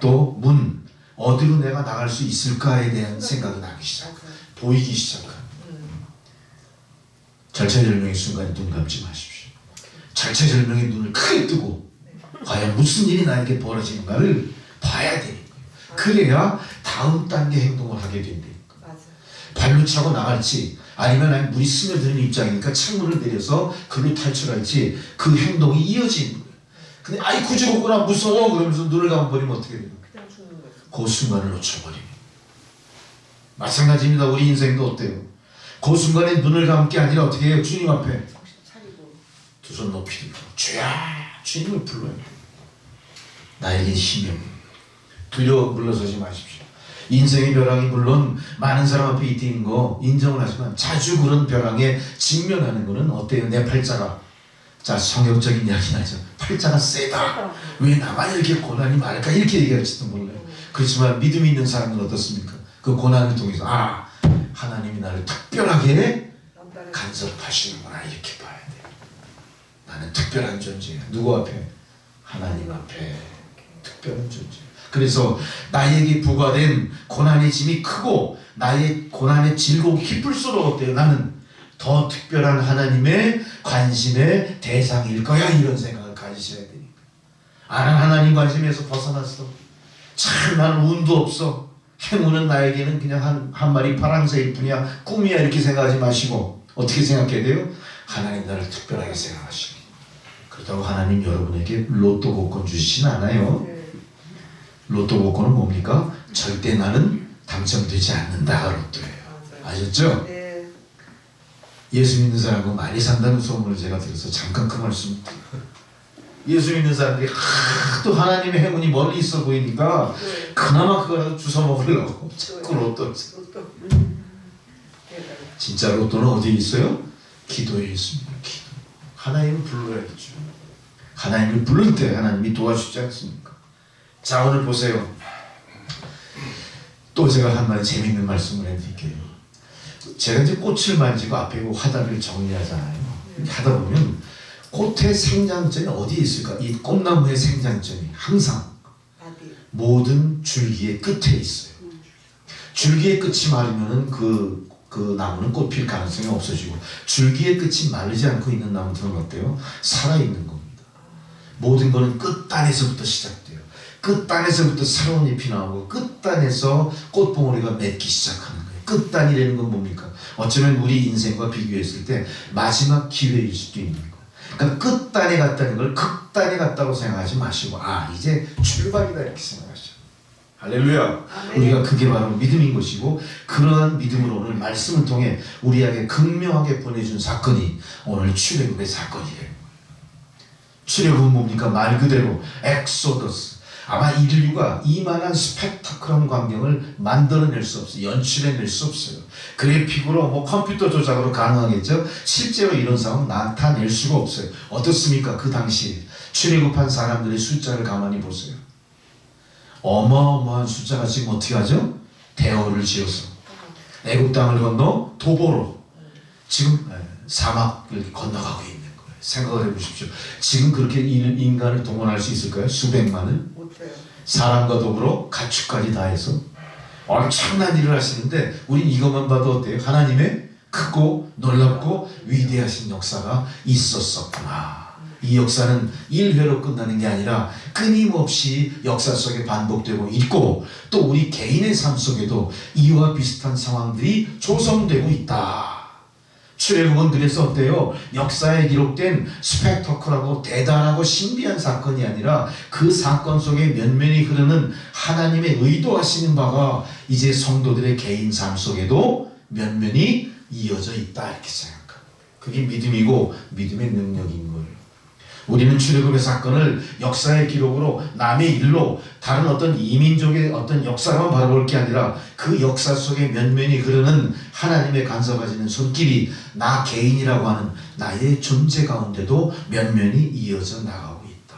Speaker 1: 또 문, 어디로 내가 나갈 수 있을까에 대한 생각이 나기 시작해요. 보이기 시작합니다. 절체절명의 순간에 눈 감지 마십시오. 절체절명의 눈을 크게 뜨고 과연 무슨 일이 나에게 벌어지는가를 봐야 되는 거예요. 그래야 다음 단계 행동을 하게 된다니까. 발로 차고 나갈지 아니면 물이 스며드는 입장이니까 창문을 내려서 글로 탈출할지 그 행동이 이어지는 거예요. 근데 아이 굳이 오거나 무서워 그러면서 눈을 감아버리면 어떻게 돼요?
Speaker 2: 그냥 죽는 거죠.
Speaker 1: 그 순간을 놓쳐버립니다. 마찬가지입니다. 우리 인생도 어때요? 그 순간에 눈을 감을 게 아니라 어떻게 해요? 주님 앞에
Speaker 2: 정신 차리고
Speaker 1: 두 손 높이 들고 주야 주님을 불러요. 나에게 힘이 없는 두려워 물러서지 마십시오. 인생의 벼랑이 물론 많은 사람 앞에 있는 거 인정을 하지만 자주 그런 벼랑에 직면하는 거는 어때요? 내 팔자가 자 성경적인 이야기 나죠. 팔자가 세다. 왜 나만 이렇게 고난이 많을까 이렇게 얘기할지도 몰라요. 그렇지만 믿음이 있는 사람은 어떻습니까? 그 고난을 통해서 하나님이 나를 특별하게 간섭하시는구나 이렇게 봐야 돼. 나는 특별한 존재야. 누구 앞에? 하나님 앞에 특별한 존재. 그래서 나에게 부과된 고난의 짐이 크고 나의 고난의 즐거움이 깊을수록 어때요? 나는 더 특별한 하나님의 관심의 대상일 거야 이런 생각을 가지셔야 되니까. 나는 하나님 관심에서 벗어났어. 참 나는 운도 없어. 행운은 나에게는 그냥 한 마리 파랑새일 뿐이야. 꿈이야 이렇게 생각하지 마시고 어떻게 생각해야 돼요? 하나님 나를 특별하게 생각하시고 그렇다고 하나님 여러분에게 로또 복권 주시진 않아요. 로또 복권은 뭡니까? 절대 나는 당첨되지 않는다가 로또예요. 아셨죠?
Speaker 2: 네.
Speaker 1: 예수 믿는 사람하고 많이 산다는 소문을 제가 들어서 잠깐 그 말씀. 예수 믿는 사람들이 하도 하나님의 행운이 멀리 있어 보이니까
Speaker 2: 네.
Speaker 1: 그나마 그거라도 주워 먹으려고 자꾸 로또. 진짜 로또는 어디에 있어요? 기도에 있습니다. 기도. 하나님을 불러야겠죠. 하나님을 부를 때 하나님이 도와주지 않습니까? 자, 오늘 보세요. 또 제가 한마디 재밌는 말씀을 해드릴게요. 제가 이제 꽃을 만지고 앞에 화단을 정리하잖아요. 하다 보면 꽃의 생장점이 어디에 있을까? 이 꽃나무의 생장점이 항상 모든 줄기의 끝에 있어요. 줄기의 끝이 마르면은 그 나무는 꽃 필 가능성이 없어지고, 줄기의 끝이 마르지 않고 있는 나무들은 어때요? 살아있는 겁니다. 모든 거는 끝단에서부터 시작돼요. 끝단에서부터 새로운 잎이 나오고 끝단에서 꽃봉오리가 맺기 시작하는 거예요. 끝단이라는 건 뭡니까? 어쩌면 우리 인생과 비교했을 때 마지막 기회일 수도 있는 거예요. 그러니까 끝단에 갔다는 걸 극단에 갔다고 생각하지 마시고, 이제 출발이다 이렇게 생각하시죠. 할렐루야.
Speaker 2: 아멘.
Speaker 1: 우리가 그게 바로 믿음인 것이고, 그러한 믿음으로 오늘 말씀을 통해 우리에게 극명하게 보내준 사건이 오늘 출애굽의 사건이에요. 출애굽은 뭡니까? 말 그대로 엑소더스. 아마 인류가 이만한 스펙타클한 광경을 만들어낼 수 없어요. 연출해낼 수 없어요. 그래픽으로 컴퓨터 조작으로 가능하겠죠. 실제로 이런 상황 나타낼 수가 없어요. 어떻습니까? 그 당시 출애굽한 사람들의 숫자를 가만히 보세요. 어마어마한 숫자가 지금 어떻게 하죠? 대어를 지어서 애굽 땅을 건너 도보로 지금 사막을 건너가고 있는 거예요. 생각을 해보십시오. 지금 그렇게 인간을 동원할 수 있을까요? 수백만을?
Speaker 2: 못해요.
Speaker 1: 사람과 더불어 가축까지 다 해서 엄청난 일을 하시는데, 우린 이것만 봐도 어때요? 하나님의 크고 놀랍고 위대하신 역사가 있었었구나. 이 역사는 1회로 끝나는 게 아니라 끊임없이 역사 속에 반복되고 있고, 또 우리 개인의 삶 속에도 이와 비슷한 상황들이 조성되고 있다. 출애굽은 그래서 어때요? 역사에 기록된 스펙터클하고 대단하고 신비한 사건이 아니라 그 사건 속에 면면히 흐르는 하나님의 의도하시는 바가 이제 성도들의 개인 삶 속에도 면면히 이어져 있다 이렇게 생각합니다. 그게 믿음이고 믿음의 능력인 거예요. 우리는 출애굽의 사건을 역사의 기록으로, 남의 일로, 다른 어떤 이민족의 어떤 역사만 바라볼 게 아니라 그 역사 속에 면면히 흐르는 하나님의 간섭하시는 손길이 나 개인이라고 하는 나의 존재 가운데도 면면히 이어져 나가고 있다.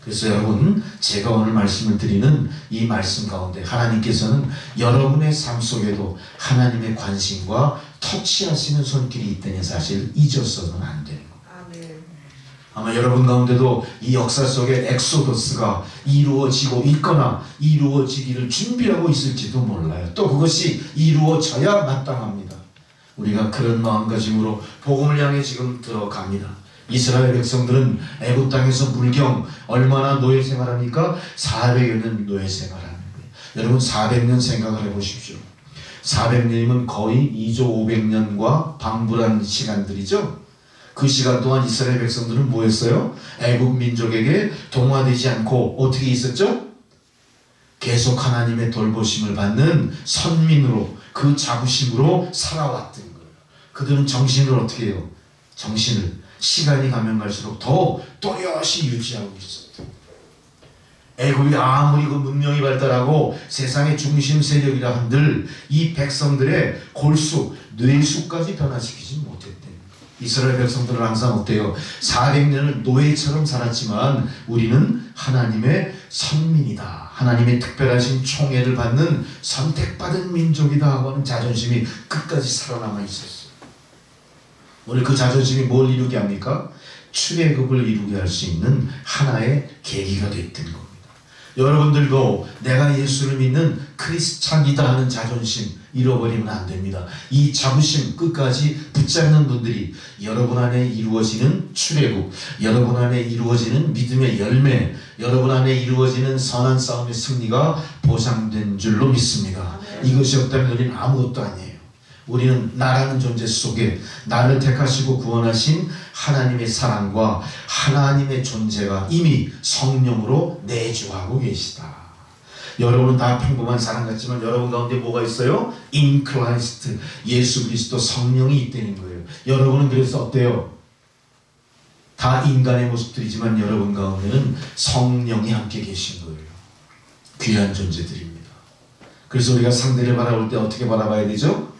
Speaker 1: 그래서 여러분, 제가 오늘 말씀을 드리는 이 말씀 가운데 하나님께서는 여러분의 삶 속에도 하나님의 관심과 터치하시는 손길이 있다는 사실 잊어서는 안 되는 거예요. 아마 여러분 가운데도 이 역사 속에 엑소더스가 이루어지고 있거나 이루어지기를 준비하고 있을지도 몰라요. 또 그것이 이루어져야 마땅합니다. 우리가 그런 마음가짐으로 복음을 향해 지금 들어갑니다. 이스라엘 백성들은 애굽 땅에서 물경 얼마나 노예 생활합니까? 400여 년 노예 생활하는 거예요. 여러분 400년 생각을 해보십시오. 400년이면 거의 2조 500년과 방불한 시간들이죠. 그 시간 동안 이스라엘 백성들은 뭐 했어요? 애굽 민족에게 동화되지 않고 어떻게 있었죠? 계속 하나님의 돌보심을 받는 선민으로, 그 자부심으로 살아왔던 거예요. 그들은 정신을 어떻게 해요? 정신을 시간이 가면 갈수록 더 또렷이 유지하고 있었대요. 애굽이 아무리 그 문명이 발달하고 세상의 중심 세력이라 한들 이 백성들의 골수, 뇌수까지 변화시키지 못했대요. 이스라엘 백성들은 항상 어때요? 400년을 노예처럼 살았지만 우리는 하나님의 선민이다, 하나님의 특별하신 총애를 받는 선택받은 민족이다 하고 하는 자존심이 끝까지 살아남아 있었어요. 오늘 그 자존심이 뭘 이루게 합니까? 출애굽을 이루게 할 수 있는 하나의 계기가 됐던 겁니다. 여러분들도 내가 예수를 믿는 크리스찬이다 하는 자존심 잃어버리면 안 됩니다. 이 자부심 끝까지 붙잡는 분들이 여러분 안에 이루어지는 출애굽, 여러분 안에 이루어지는 믿음의 열매, 여러분 안에 이루어지는 선한 싸움의 승리가 보장된 줄로 믿습니다. 이것이 없다면 우리는 아무것도 아니에요. 우리는 나라는 존재 속에 나를 택하시고 구원하신 하나님의 사랑과 하나님의 존재가 이미 성령으로 내주하고 계시다. 여러분은 다 평범한 사람 같지만 여러분 가운데 뭐가 있어요? In Christ, 예수 그리스도 성령이 있다는 거예요. 여러분은 그래서 어때요? 다 인간의 모습들이지만 여러분 가운데는 성령이 함께 계신 거예요. 귀한 존재들입니다. 그래서 우리가 상대를 바라볼 때 어떻게 바라봐야 되죠?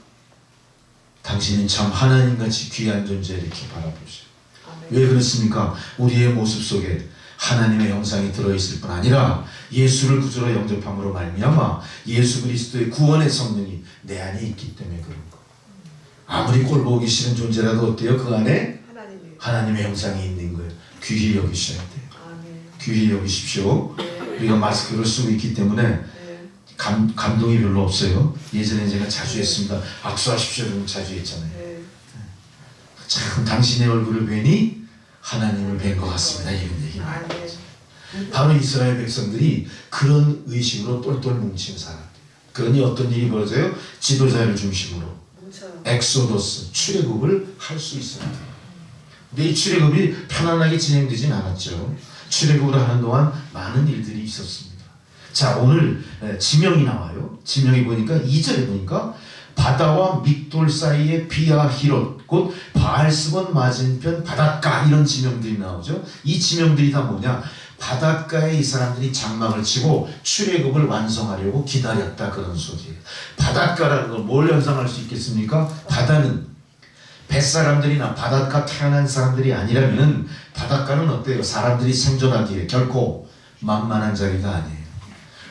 Speaker 1: 당신은 참 하나님같이 귀한 존재 이렇게 바라보세요. 왜 그렇습니까? 우리의 모습 속에 하나님의 형상이 들어있을 뿐 아니라 예수를 구주로 영접함으로 말미암아 예수 그리스도의 구원의 성령이 내 안에 있기 때문에 그런 거. 아무리 꼴보기 싫은 존재라도 어때요? 그 안에 하나님의 형상이 있는 거예요. 귀히 여기셔야 돼요. 귀히 여기십시오. 우리가 마스크를 쓰고 있기 때문에 감동이 별로 없어요. 예전에 제가 자주 했습니다. 악수하십시오. 좀 자주 했잖아요. 참 당신의 얼굴을 뵈니 하나님을 뵌 것 같습니다. 이런 얘기 많이 하죠. 바로 이스라엘 백성들이 그런 의식으로 똘똘 뭉친 사람들이에요. 그러니 어떤 일이 벌어져요? 지도자를 중심으로 엑소더스, 출애굽을 할 수 있어야 돼요. 근데 이 출애굽이 편안하게 진행되진 않았죠. 출애굽을 하는 동안 많은 일들이 있었습니다. 자, 오늘 지명이 나와요. 지명이 보니까 2절에 보니까 바다와 믹돌 사이의 비아히롯 곧 바알스본 맞은편 바닷가 이런 지명들이 나오죠. 이 지명들이 다 뭐냐? 바닷가에 이 사람들이 장막을 치고 출애굽을 완성하려고 기다렸다 그런 소리예요. 바닷가라는 걸 뭘 연상할 수 있겠습니까? 바다는 뱃사람들이나 바닷가 태어난 사람들이 아니라면 바닷가는 어때요? 사람들이 생존하기에 결코 만만한 자리가 아니에요.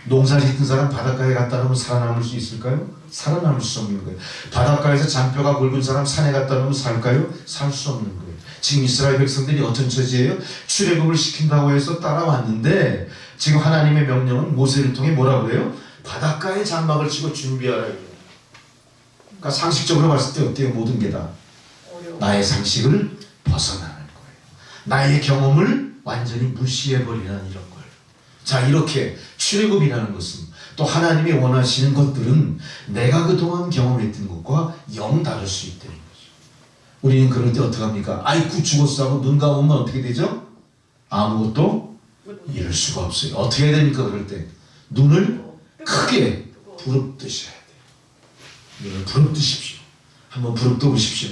Speaker 1: 농사 짓는 사람 바닷가에 갔다 오면 살아남을 수 있을까요? 살아남을 수 없는 거예요. 바닷가에서 잔뼈가 굵은 사람 산에 갔다 오면 살까요? 살 수 없는 거예요. 지금 이스라엘 백성들이 어떤 처지예요? 출애굽을 시킨다고 해서 따라왔는데 지금 하나님의 명령은 모세를 통해 뭐라고 그래요? 바닷가에 장막을 치고 준비하라고. 그러니까 상식적으로 봤을 때 어때요? 모든 게 다 나의 상식을 벗어나는 거예요. 나의 경험을 완전히 무시해버리는 이런 거예요. 자, 이렇게 출애굽이라는 것은 또 하나님이 원하시는 것들은 내가 그동안 경험했던 것과 영 다를 수 있다는 거죠. 우리는 그럴 때 어떻게 합니까? 아이쿠 죽었어 하고 눈 감으면 어떻게 되죠? 아무것도 이룰 수가 없어요. 어떻게 해야 됩니까? 그럴 때 눈을 크게 부릅뜨셔야 돼요. 눈을 부릅뜨십시오. 한번 부릅떠 보십시오.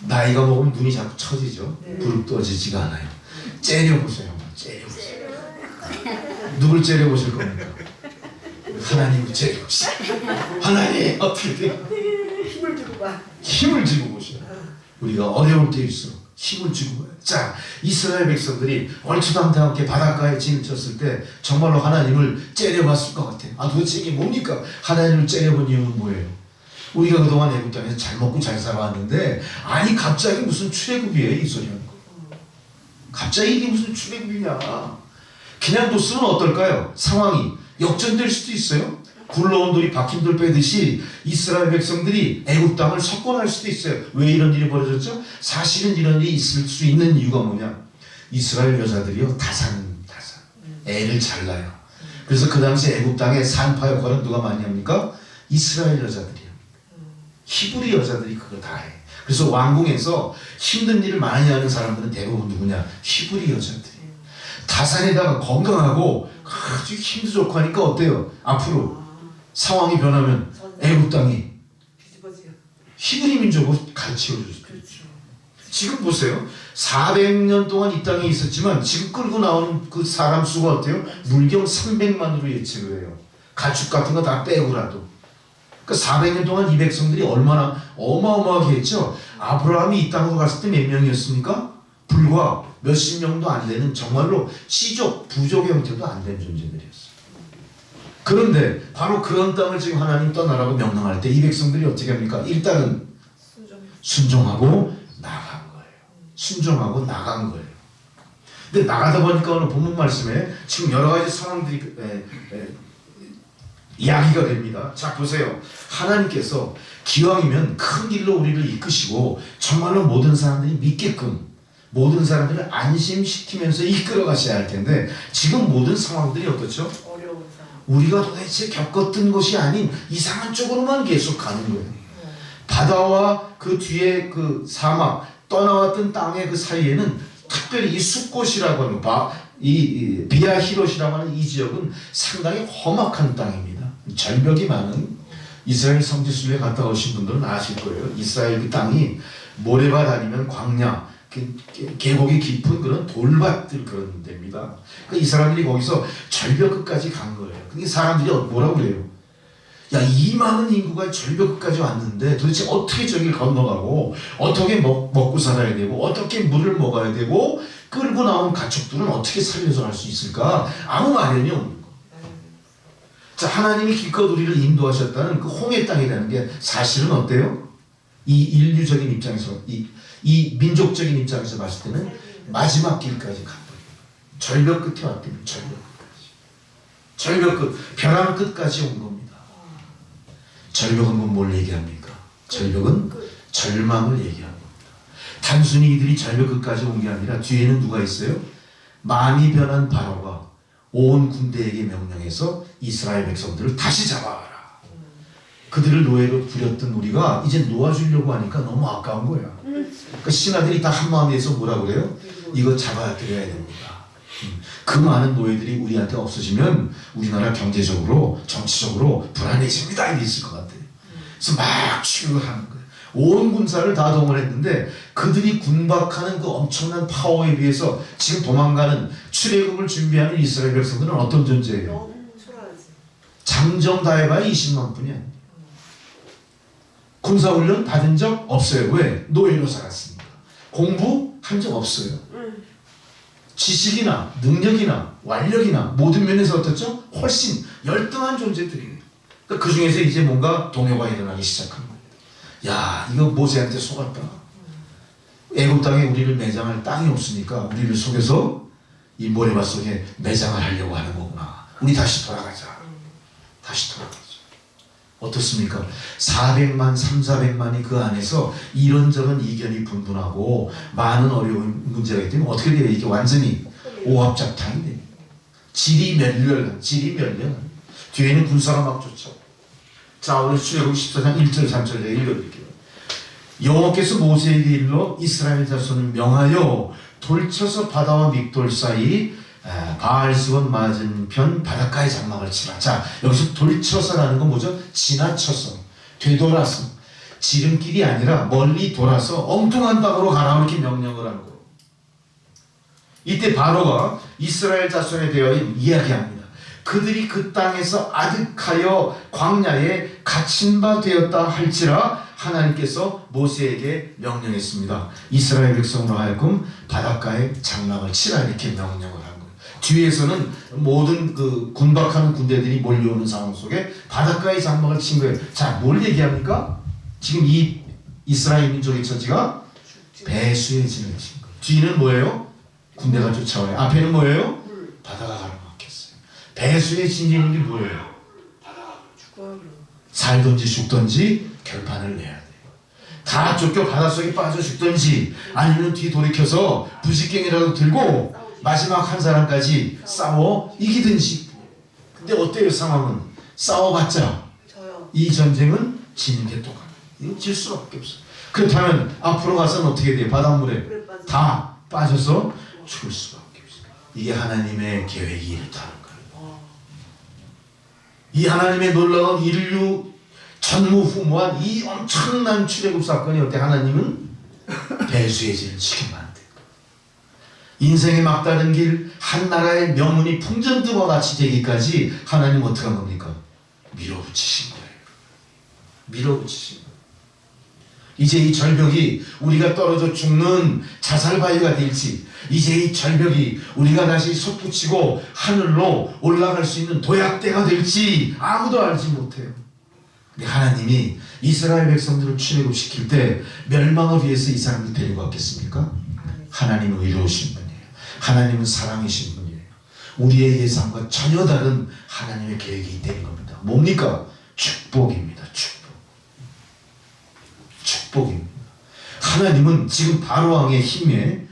Speaker 1: 나이가 먹으면 눈이 자꾸 처지죠. 부릅떠지지가 않아요. 째려보세요. 째려보세요. 누굴 째려보실 겁니까? 하나님을 째려보세요. 하나님 어떻게 돼요?
Speaker 2: 힘을 주고 봐.
Speaker 1: 힘을 주고 보세요. 우리가 어려울 때일수록 힘을 주고 봐요. 자, 이스라엘 백성들이 얼추당당하게 바닷가에 진을 쳤을 때 정말로 하나님을 째려봤을 것 같아요. 아, 도대체 이게 뭡니까? 하나님을 째려본 이유는 뭐예요? 우리가 그동안 애국 땅에서 잘 먹고 잘 살아왔는데 아니 갑자기 무슨 출애굽이에요 이 소리 하는 거. 갑자기 이게 무슨 출애굽이냐. 그냥 뒀으면 어떨까요? 상황이 역전될 수도 있어요. 굴러온 돌이 박힌 돌 빼듯이 이스라엘 백성들이 애국 땅을 석권할 수도 있어요. 왜 이런 일이 벌어졌죠? 사실은 이런 일이 있을 수 있는 이유가 뭐냐? 이스라엘 여자들이요 다산 애를 잘 낳아요. 그래서 그 당시 애국 땅의 산파 역할은 누가 많이 합니까? 이스라엘 여자들이요. 히브리 여자들이 그거 다 해. 그래서 왕궁에서 힘든 일을 많이 하는 사람들은 대부분 누구냐? 히브리 여자들이에요. 다산에다가 건강하고 아주 힘도 좋고 하니까 어때요? 앞으로 상황이 변하면 애국 땅이 히브리 민족을 가르쳐줄 수도 있죠. 지금 보세요. 400년 동안 이 땅에 있었지만 지금 끌고 나오는 그 사람 수가 어때요? 물경 300만으로 예측을 해요. 가축 같은 거 다 빼고라도. 그러니까 400년 동안 이 백성들이 얼마나 어마어마하게 했죠. 아브라함이 이 땅으로 갔을 때 몇 명이었습니까? 불과 몇십 명도 안 되는 정말로 시족, 부족의 형태도 안 된 존재들이었어요. 그런데 바로 그런 땅을 지금 하나님 떠나라고 명령할 때 이 백성들이 어떻게 합니까? 일단은 순종하고 나간 거예요. 순종하고 나간 거예요. 근데 나가다 보니까 오늘 본문 말씀에 지금 여러 가지 상황들이 이야기가 됩니다. 자, 보세요. 하나님께서 기왕이면 큰 길로 우리를 이끄시고 정말로 모든 사람들이 믿게끔 모든 사람들을 안심시키면서 이끌어 가셔야 할 텐데 지금 모든 상황들이 어떻죠?
Speaker 2: 어려운 상황.
Speaker 1: 우리가 도대체 겪었던 것이 아닌 이상한 쪽으로만 계속 가는 거예요. 바다와 그 뒤에 그 사막, 떠나왔던 땅의 그 사이에는 특별히 이 숲곳이라고 하는 이 비아히롯이라고 하는 이 지역은 상당히 험악한 땅입니다. 절벽이 많은 이스라엘 성지순례 갔다 오신 분들은 아실 거예요. 이스라엘 그 땅이 모래밭 아니면 광야, 계곡이 깊은 그런 돌밭들 그런 데입니다. 이 사람들이 거기서 절벽 끝까지 간 거예요. 근데 사람들이 뭐라고 그래요? 야, 이 많은 인구가 절벽 끝까지 왔는데 도대체 어떻게 저길 건너가고 어떻게 먹고 살아야 되고 어떻게 물을 먹어야 되고 끌고 나온 가축들은 어떻게 살려서 갈 수 있을까? 아무 마련이 없는 거. 자, 하나님이 기껏 우리를 인도하셨다는 그 홍해 땅이라는 게 사실은 어때요? 이 인류적인 입장에서 이 민족적인 입장에서 봤을 때는 마지막 길까지 간 거예요. 절벽 끝에 왔대요. 절벽 끝까지. 절벽 끝, 벼랑 끝까지 온 겁니다. 절벽은 뭘 얘기합니까? 절벽은 절망을 얘기하는 겁니다. 단순히 이들이 절벽 끝까지 온 게 아니라 뒤에는 누가 있어요? 많이 변한 바로가 온 군대에게 명령해서 이스라엘 백성들을 다시 잡아와라. 그들을 노예로 부렸던 우리가 이제 놓아주려고 하니까 너무 아까운 거야. 그러니까 신하들이 다 한마음에서 뭐라 그래요? 이거 잡아드려야 됩니다. 그 많은 노예들이 우리한테 없어지면 우리나라 경제적으로 정치적으로 불안해집니다. 이게 있을 것 같아요. 그래서 막 추격을 하는 거예요. 온 군사를 다 동원했는데 그들이 군박하는 그 엄청난 파워에 비해서 지금 도망가는 출애굽을 준비하는 이스라엘 백성들은 어떤 존재예요?
Speaker 2: 너무 초라하지.
Speaker 1: 장정 다 해봐야 20만 분이 아니에요. 군사훈련 받은 적 없어요. 왜? 노예로 살았으니까. 공부한 적 없어요. 지식이나 능력이나 완력이나 모든 면에서 어떻죠? 훨씬 열등한 존재들이에요. 그러니까 그 중에서 이제 뭔가 동요가 일어나기 시작한 거예요. 야, 이거 모세한테 속았다. 애굽 땅에 우리를 매장할 땅이 없으니까 우리를 속여서 이 모래밭 속에 매장을 하려고 하는 거구나. 우리 다시 돌아가자. 다시 돌아가자. 어떻습니까? 400만, 3,400만이 그 안에서 이런저런 이견이 분분하고 많은 어려운 문제가 있기 때문에 어떻게 돼요? 이게 완전히 오합작탕이 돼요. 질이 멸렬한. 뒤에는 군사가 막 쫓아. 자, 오늘 출애굽 14장 1절 3절 제가 읽어드릴게요. 여호와께서 모세에게 일러 이스라엘 자손을 명하여 돌쳐서 바다와 믹돌 사이 바알스원 맞은편 바닷가에 장막을 치라. 자, 여기서 돌쳐서라는 건 뭐죠? 지나쳐서, 되돌아서, 지름길이 아니라 멀리 돌아서 엉뚱한 땅으로 가라 이렇게 명령을 하는 거예요. 이때 바로가 이스라엘 자손에 대하여 이야기합니다. 그들이 그 땅에서 아득하여 광야에 갇힌 바 되었다 할지라 하나님께서 모세에게 명령했습니다. 이스라엘 백성으로 하여금 바닷가에 장막을 치라 이렇게 명령을 한 거예요. 뒤에서는 모든 그 군박하는 군대들이 몰려오는 상황 속에 바닷가에 장막을 친 거예요. 자, 뭘 얘기합니까? 지금 이 이스라엘 민족의 처지가 배수의 진을 친 거예요. 뒤는 뭐예요? 군대가 쫓아와요. 앞에는 뭐예요? 바다가 가로막혔어요. 배수의 진이 뭐예요? 살든지 죽든지 결판을 내야 돼요. 다 쫓겨 바닷속에 빠져 죽든지 아니면 뒤 돌이켜서 부식갱이라도 들고 마지막 한 사람까지 싸워 이기든지. 근데 어때요 상황은? 싸워봤자 이 전쟁은 지는 게 똑같아요. 이거 질 수밖에 없어요. 그렇다면 앞으로 가서는 어떻게 돼요? 바닷물에 다 빠져서 죽을 수밖에 없어요. 이게 하나님의 계획이 이렇다는 거예요. 이 하나님의 놀라운 인류 전무후무한 이 엄청난 출애굽 사건이 어때? 하나님은 배수의 진을 지키면 안 돼요. 인생의 막다른 길, 한 나라의 명운이 풍전등과 같이 되기까지 하나님 어떻게 한 겁니까? 밀어붙이신 거예요. 밀어붙이신 거예요. 이제 이 절벽이 우리가 떨어져 죽는 자살바위가 될지, 이제 이 절벽이 우리가 다시 솟구치고 하늘로 올라갈 수 있는 도약대가 될지 아무도 알지 못해요. 근데 하나님이 이스라엘 백성들을 출애굽시킬 때 멸망을 위해서 이 사람들 데리고 왔겠습니까? 하나님은 의로우신 분이에요. 하나님은 사랑이신 분이에요. 우리의 예상과 전혀 다른 하나님의 계획이 있다는 겁니다. 뭡니까? 축복입니다. 축복입니다. 하나님은 지금 바로왕의 힘에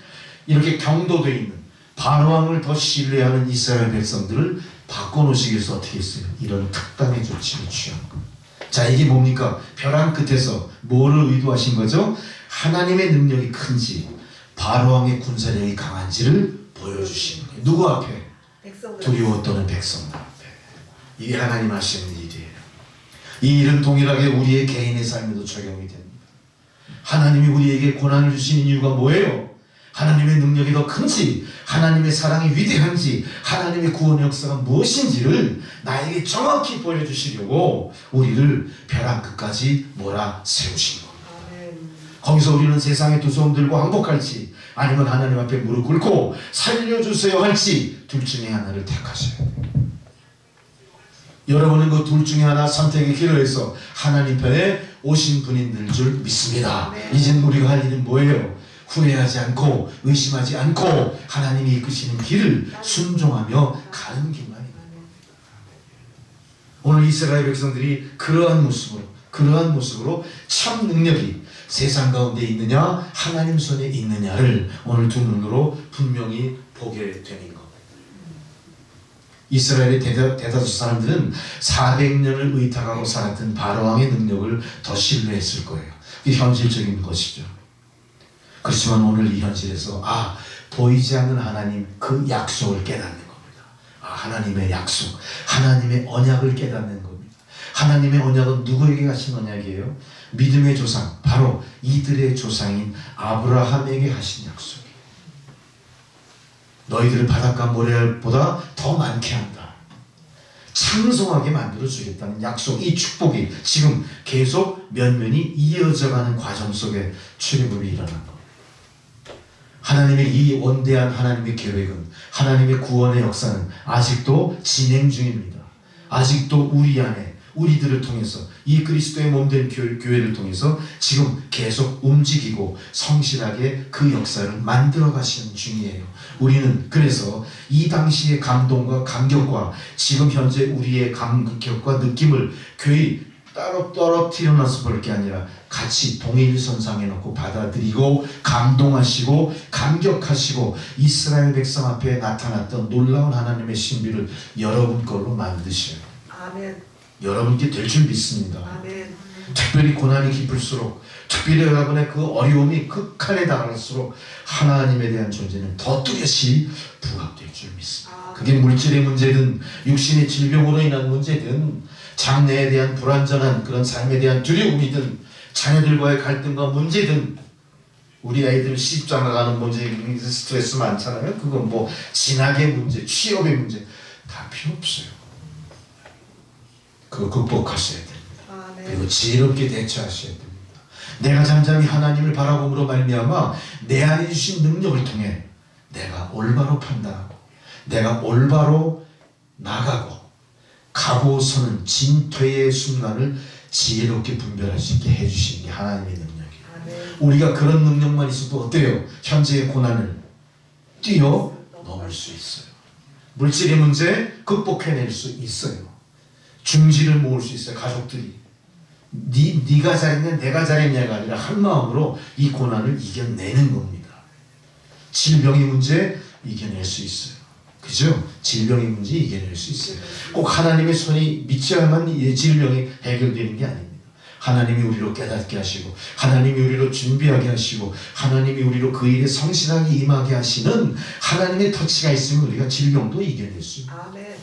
Speaker 1: 이렇게 경도되어 있는 바로왕을 더 신뢰하는 이스라엘 백성들을 바꿔놓으시기 위해서 어떻게 했어요? 이런 특단의 조치를 취한 겁니다. 자, 이게 뭡니까? 벼랑 끝에서 뭐를 의도하신 거죠? 하나님의 능력이 큰지 바로왕의 군사력이 강한지를 보여주시는 거예요. 누구 앞에? 두려워 떠는 백성들 앞에. 이게 하나님 하시는 일이에요. 이 일은 동일하게 우리의 개인의 삶에도 적용이 됩니다. 하나님이 우리에게 고난을 주시는 이유가 뭐예요? 하나님의 능력이 더 큰지, 하나님의 사랑이 위대한지, 하나님의 구원 역사가 무엇인지를 나에게 정확히 보여주시려고 우리를 벼랑 끝까지 몰아세우신 겁니다. 거기서 우리는 세상의 두려움들과 항복할지, 아니면 하나님 앞에 무릎 꿇고 살려주세요 할지 둘 중에 하나를 택하셔야 돼요. 여러분은 그 둘 중에 하나 선택의 기로에서 하나님 편에 오신 분인 줄 믿습니다. 이젠 우리가 할 일은 뭐예요? 후회하지 않고 의심하지 않고 하나님이 이끄시는 길을 순종하며 가는 길만입니다. 오늘 이스라엘 백성들이 그러한 모습으로 참 능력이 세상 가운데 있느냐 하나님 손에 있느냐를 오늘 두 눈으로 분명히 보게 되는 겁니다. 이스라엘의 대다수 사람들은 400년을 의탁하고 살았던 바로왕의 능력을 더 신뢰했을 거예요. 이게 현실적인 것이죠. 그렇지만 오늘 이 현실에서 보이지 않는 하나님 그 약속을 깨닫는 겁니다. 하나님의 약속, 하나님의 언약을 깨닫는 겁니다. 하나님의 언약은 누구에게 하신 언약이에요? 믿음의 조상, 바로 이들의 조상인 아브라함에게 하신 약속이에요. 너희들을 바닷가 모래알보다 더 많게 한다. 창성하게 만들어주겠다는 약속, 이 축복이 지금 계속 면면이 이어져가는 과정 속에 출애굽이 일어난 겁니다. 하나님의 이 원대한 하나님의 계획은, 하나님의 구원의 역사는 아직도 진행 중입니다. 아직도 우리 안에, 우리들을 통해서, 이 그리스도의 몸된 교회를 통해서 지금 계속 움직이고 성실하게 그 역사를 만들어 가시는 중이에요. 우리는 그래서 이 당시의 감동과 감격과 지금 현재 우리의 감격과 느낌을 교회 따로 떨어뜨려 놔서 볼 게 아니라 같이 동일선상에 놓고 받아들이고 감동하시고 감격하시고 이스라엘 백성 앞에 나타났던 놀라운 하나님의 신비를 여러분 걸로 만드셔요.
Speaker 2: 아멘.
Speaker 1: 여러분께 될 줄 믿습니다.
Speaker 2: 아멘.
Speaker 1: 특별히 고난이 깊을수록, 특별히 여러분의 그 어려움이 극한에 달할수록 하나님에 대한 존재는 더 뚜렷이 부각될 줄 믿습니다. 그게 물질의 문제든 육신의 질병으로 인한 문제든 장래에 대한 불완전한 그런 삶에 대한 두려움이든 자녀들과의 갈등과 문제든 우리 아이들 시집장가가는 문제, 스트레스 많잖아요. 그건 뭐 진학의 문제, 취업의 문제 다 필요 없어요. 그거 극복하셔야 됩니다. 그리고 지혜롭게 대처하셔야 됩니다. 내가 잠잠히 하나님을 바라봄으로 말미암아 내 안에 주신 능력을 통해 내가 올바로 판단하고 내가 올바로 나가고 가고 서는 진퇴의 순간을 지혜롭게 분별할 수 있게 해주시는 게 하나님의 능력이에요. 우리가 그런 능력만 있어도 어때요? 현재의 고난을 뛰어넘을 수 있어요. 물질의 문제 극복해낼 수 있어요. 중지를 모을 수 있어요. 가족들이 네가 잘했냐 내가 잘했냐가 아니라 한 마음으로 이 고난을 이겨내는 겁니다. 질병의 문제 이겨낼 수 있어요. 그죠? 질병의 문제 이겨낼 수 있어요. 꼭 하나님의 손이 믿져야만 이 질병이 해결되는 게 아닙니다. 하나님이 우리로 깨닫게 하시고 하나님이 우리로 준비하게 하시고 하나님이 우리로 그 일에 성실하게 임하게 하시는 하나님의 터치가 있으면 우리가 질병도 이겨낼 수 있어요.
Speaker 2: 아멘.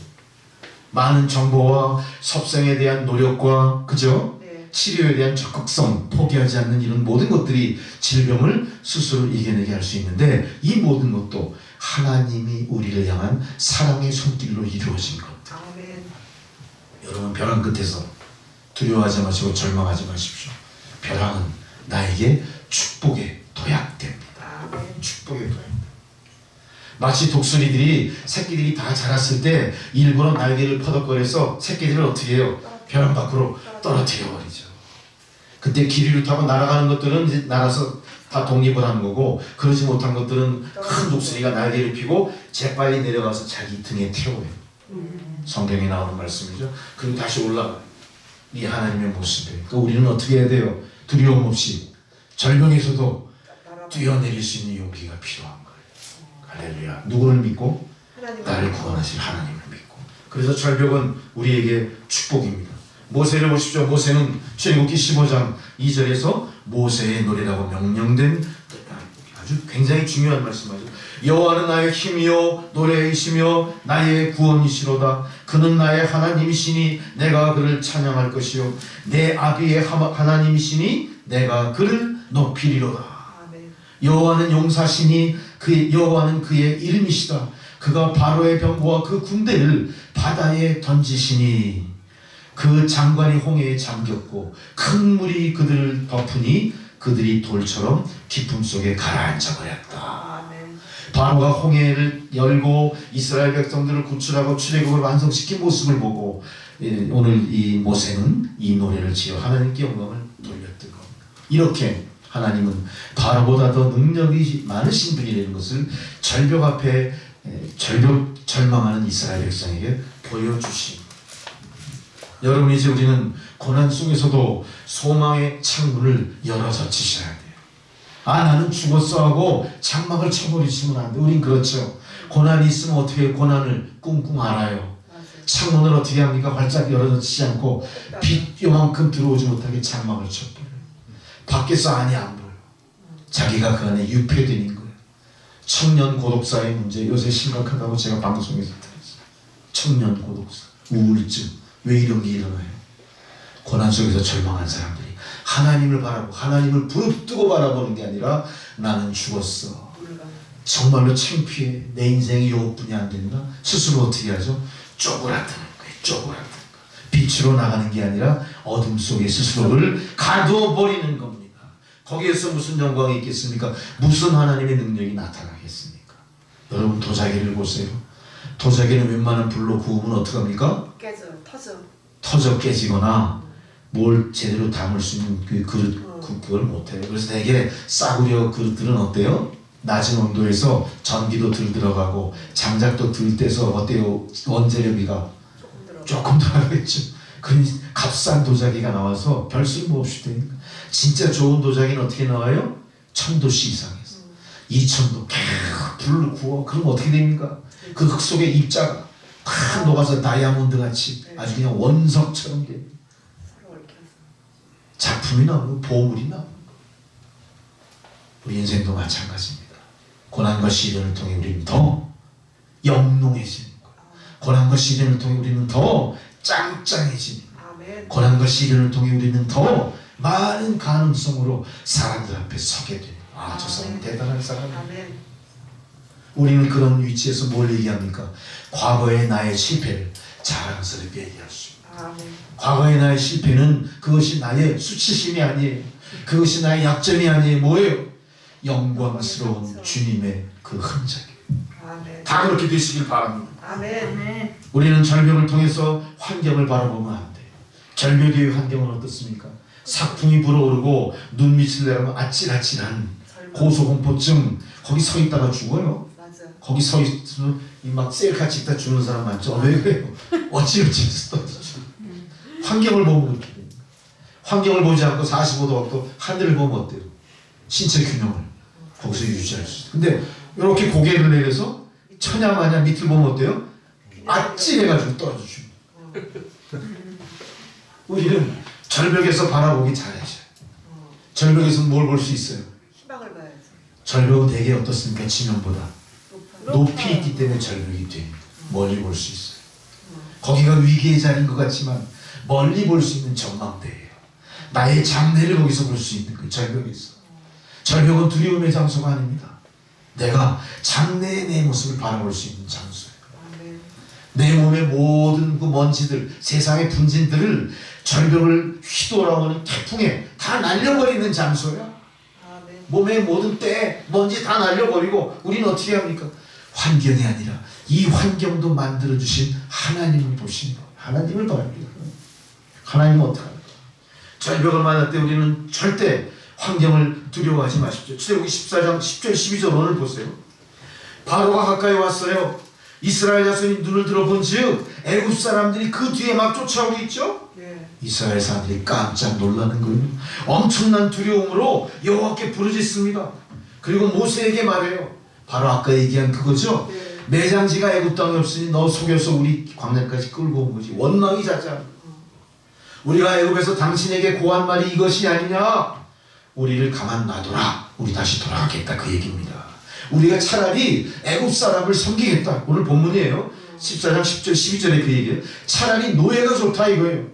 Speaker 1: 많은 정보와 섭생에 대한 노력과 그죠?
Speaker 2: 네.
Speaker 1: 치료에 대한 적극성, 포기하지 않는 이런 모든 것들이 질병을 스스로 이겨내게 할 수 있는데 이 모든 것도 하나님이 우리를 향한 사랑의 손길로 이루어진 것.
Speaker 2: 아멘.
Speaker 1: 여러분 벼랑 끝에서 두려워하지 마시고 절망하지 마십시오. 벼랑은 나의 나에게 축복의 도약됩니다. 축복의 도약. 마치 독수리들이 새끼들이 다 자랐을 때 일부러 날개를 퍼덕거려서 새끼들을 어떻게 해요? 벼랑 밖으로 떨어뜨려 버리죠. 그때 기류를 타고 날아가는 것들은 이제 날아서 다 독립을 하는 거고, 그러지 못한 것들은 큰 독수리가 날개를 펴고 재빨리 내려가서 자기 등에 태워요. 성경에 나오는 말씀이죠. 그리고 다시 올라가요. 이 하나님의 모습이에요. 그러니까 우리는 어떻게 해야 돼요? 두려움 없이 절벽에서도 뛰어내릴 수 있는 용기가 필요한 거예요. 할렐루야. 누구를 믿고? 나를 구원하실 하나님을 믿고. 그래서 절벽은 우리에게 축복입니다. 모세를 보십시오. 모세는 출애굽기 15장 2절에서 모세의 노래라고 명령된 아주 굉장히 중요한 말씀이죠. 여호와는 나의 힘이요 노래이시며 나의 구원이시로다. 그는 나의 하나님이시니 내가 그를 찬양할 것이요 내 아비의 하나님이시니 내가 그를 높이리로다. 여호와는 용사시니 여호와는 그의 이름이시다. 그가 바로의 병거와 그 군대를 바다에 던지시니 그 장관이 홍해에 잠겼고 큰 물이 그들을 덮으니 그들이 돌처럼 깊음 속에 가라앉아 버렸다. 바로가 홍해를 열고 이스라엘 백성들을 구출하고 출애굽을 완성시킨 모습을 보고 오늘 이 모세는 이 노래를 지어 하나님께 영광을 돌렸던 겁니다. 이렇게 하나님은 바로보다 더 능력이 많으신 분이라는 것을 절벽 앞에 절망하는 이스라엘 백성에게 보여주신. 여러분, 이제 우리는 고난 속에서도 소망의 창문을 열어젖히셔야 돼요. 아, 나는 죽었어 하고 장막을 쳐버리시면 안 돼. 우린 그렇죠. 고난이 있으면 어떻게 해요? 고난을 꿍꿍 앓아요. 창문을 어떻게 합니까? 활짝 열어젖히지 않고 빛 요만큼 들어오지 못하게 장막을 쳐버려요. 밖에서 안이 안 보여. 자기가 그 안에 유폐되는 거예요. 청년 고독사의 문제 요새 심각하다고 제가 방송에서 들었어요. 청년 고독사, 우울증. 왜 이런 게 일어나요? 고난 속에서 절망한 사람들이 하나님을 바라고 하나님을 부릅뜨고 바라보는 게 아니라 나는 죽었어. 정말로 창피해. 내 인생이 요것뿐이 안 된다. 스스로 어떻게 하죠? 쪼그라드는 거예요. 쪼그라드는 거예요. 빛으로 나가는 게 아니라 어둠 속에 스스로를 가두어버리는 겁니다. 거기에서 무슨 영광이 있겠습니까? 무슨 하나님의 능력이 나타나겠습니까? 여러분, 도자기를 보세요. 도자기는 웬만한 불로 구우면 어떡합니까?
Speaker 2: 깨져,
Speaker 1: 터져 깨지거나 뭘 제대로 담을 수 있는 그 그릇 그걸 못해요. 그래서 되게 싸구려 그릇들은 어때요? 낮은 온도에서 전기도 덜 들어가고 장작도 덜 떼서 어때요? 원재료비가 조금 들어가겠죠. 그러니 값싼 도자기가 나와서 별 쓸모 없이 되니까. 진짜 좋은 도자기는 어떻게 나와요? 1000도씨 이상에서 2000도 불을 구워. 그럼 어떻게 됩니까? 그 흙 속에 입자가 팍 녹아서 다이아몬드 같이 아주 그냥 원석처럼 됩니다. 작품이 나오고 보물이 나오고. 우리 인생도 마찬가지입니다. 고난과 시련을 통해 우리는 더 영롱해지는 거예요. 고난과 시련을 통해 우리는 더 짱짱해지는 거예요. 고난과 시련을 통해 우리는 더 많은 가능성으로 사람들 앞에 서게 돼요. 아, 저 사람 대단한 사람이에요. 우리는 그런 위치에서 뭘 얘기합니까? 과거의 나의 실패를 자랑스럽게 얘기할 수 있습니다. 과거의 나의 실패는 그것이 나의 수치심이 아니에요. 그것이 나의 약점이 아니에요. 뭐예요? 영광스러운 주님의 그 흔적이에요. 다 그렇게 되시길 바랍니다. 우리는 절벽을 통해서 환경을 바라보면 안 돼요. 절벽의 환경은 어떻습니까? 삭풍이 불어오르고 눈밑을 내리면 아찔아찔한 고소공포증. 거기 서 있다가 죽어요. 거기 서 있으면 막 셀카 찍다 죽는 사람 많죠. 왜 그래요? 어찌어찌해서 떨어져 죽어요. 환경을 보면 그렇게 됩니다. 환경을 보지 않고 45도 각도 하늘을 보면 어때요? 신체 균형을 거기서 유지할 수 있어요. 근데 이렇게 고개를 내려서 천양마냥 밑을 보면 어때요? 아찔해가지고 떨어져 죽어요. 우리는 절벽에서 바라보기 잘하셔요. 절벽에서 뭘 볼 수 있어요?
Speaker 2: 희망을 봐야죠.
Speaker 1: 절벽은 되게 어떻습니까? 지면보다 높이 있기 때문에 절벽이 됩니다. 멀리 볼 수 있어요. 거기가 위기의 자리인 것 같지만 멀리 볼 수 있는 전망대예요. 나의 장래를 거기서 볼 수 있는 그 절벽에서. 절벽은 두려움의 장소가 아닙니다. 내가 장래의 내 모습을 바라볼 수 있는 장소예요. 내 몸의 모든 그 먼지들, 세상의 분진들을 절벽을 휘돌아오는 태풍에 다 날려버리는 장소야. 몸의 모든 때 먼지 다 날려버리고 우리는 어떻게 합니까? 환경이 아니라 이 환경도 만들어주신 하나님을 보시는 거예요. 하나님을 바랍니다. 하나님은 어떻게 할까? 절벽을 만날 때 우리는 절대 환경을 두려워하지 마십시오. 출애굽기 14장 10절 12절 오늘 보세요. 바로가 가까이 왔어요. 이스라엘 자손이 눈을 들어본 즉 애굽 사람들이 그 뒤에 막 쫓아오고 있죠. 이스라엘 사람들이 깜짝 놀라는 거예요. 엄청난 두려움으로 여호와께 부르짖습니다. 그리고 모세에게 말해요. 바로 아까 얘기한 그거죠. 매장지가 애굽 땅에 없으니 너 속여서 우리 광야까지 끌고 온 거지. 원망이 자자. 우리가 애굽에서 당신에게 고한 말이 이것이 아니냐. 우리를 가만 놔둬라. 우리 다시 돌아가겠다. 그 얘기입니다. 우리가 차라리 애굽 사람을 섬기겠다. 오늘 본문이에요. 14장 10절 12절에 그 얘기예요. 차라리 노예가 좋다 이거예요.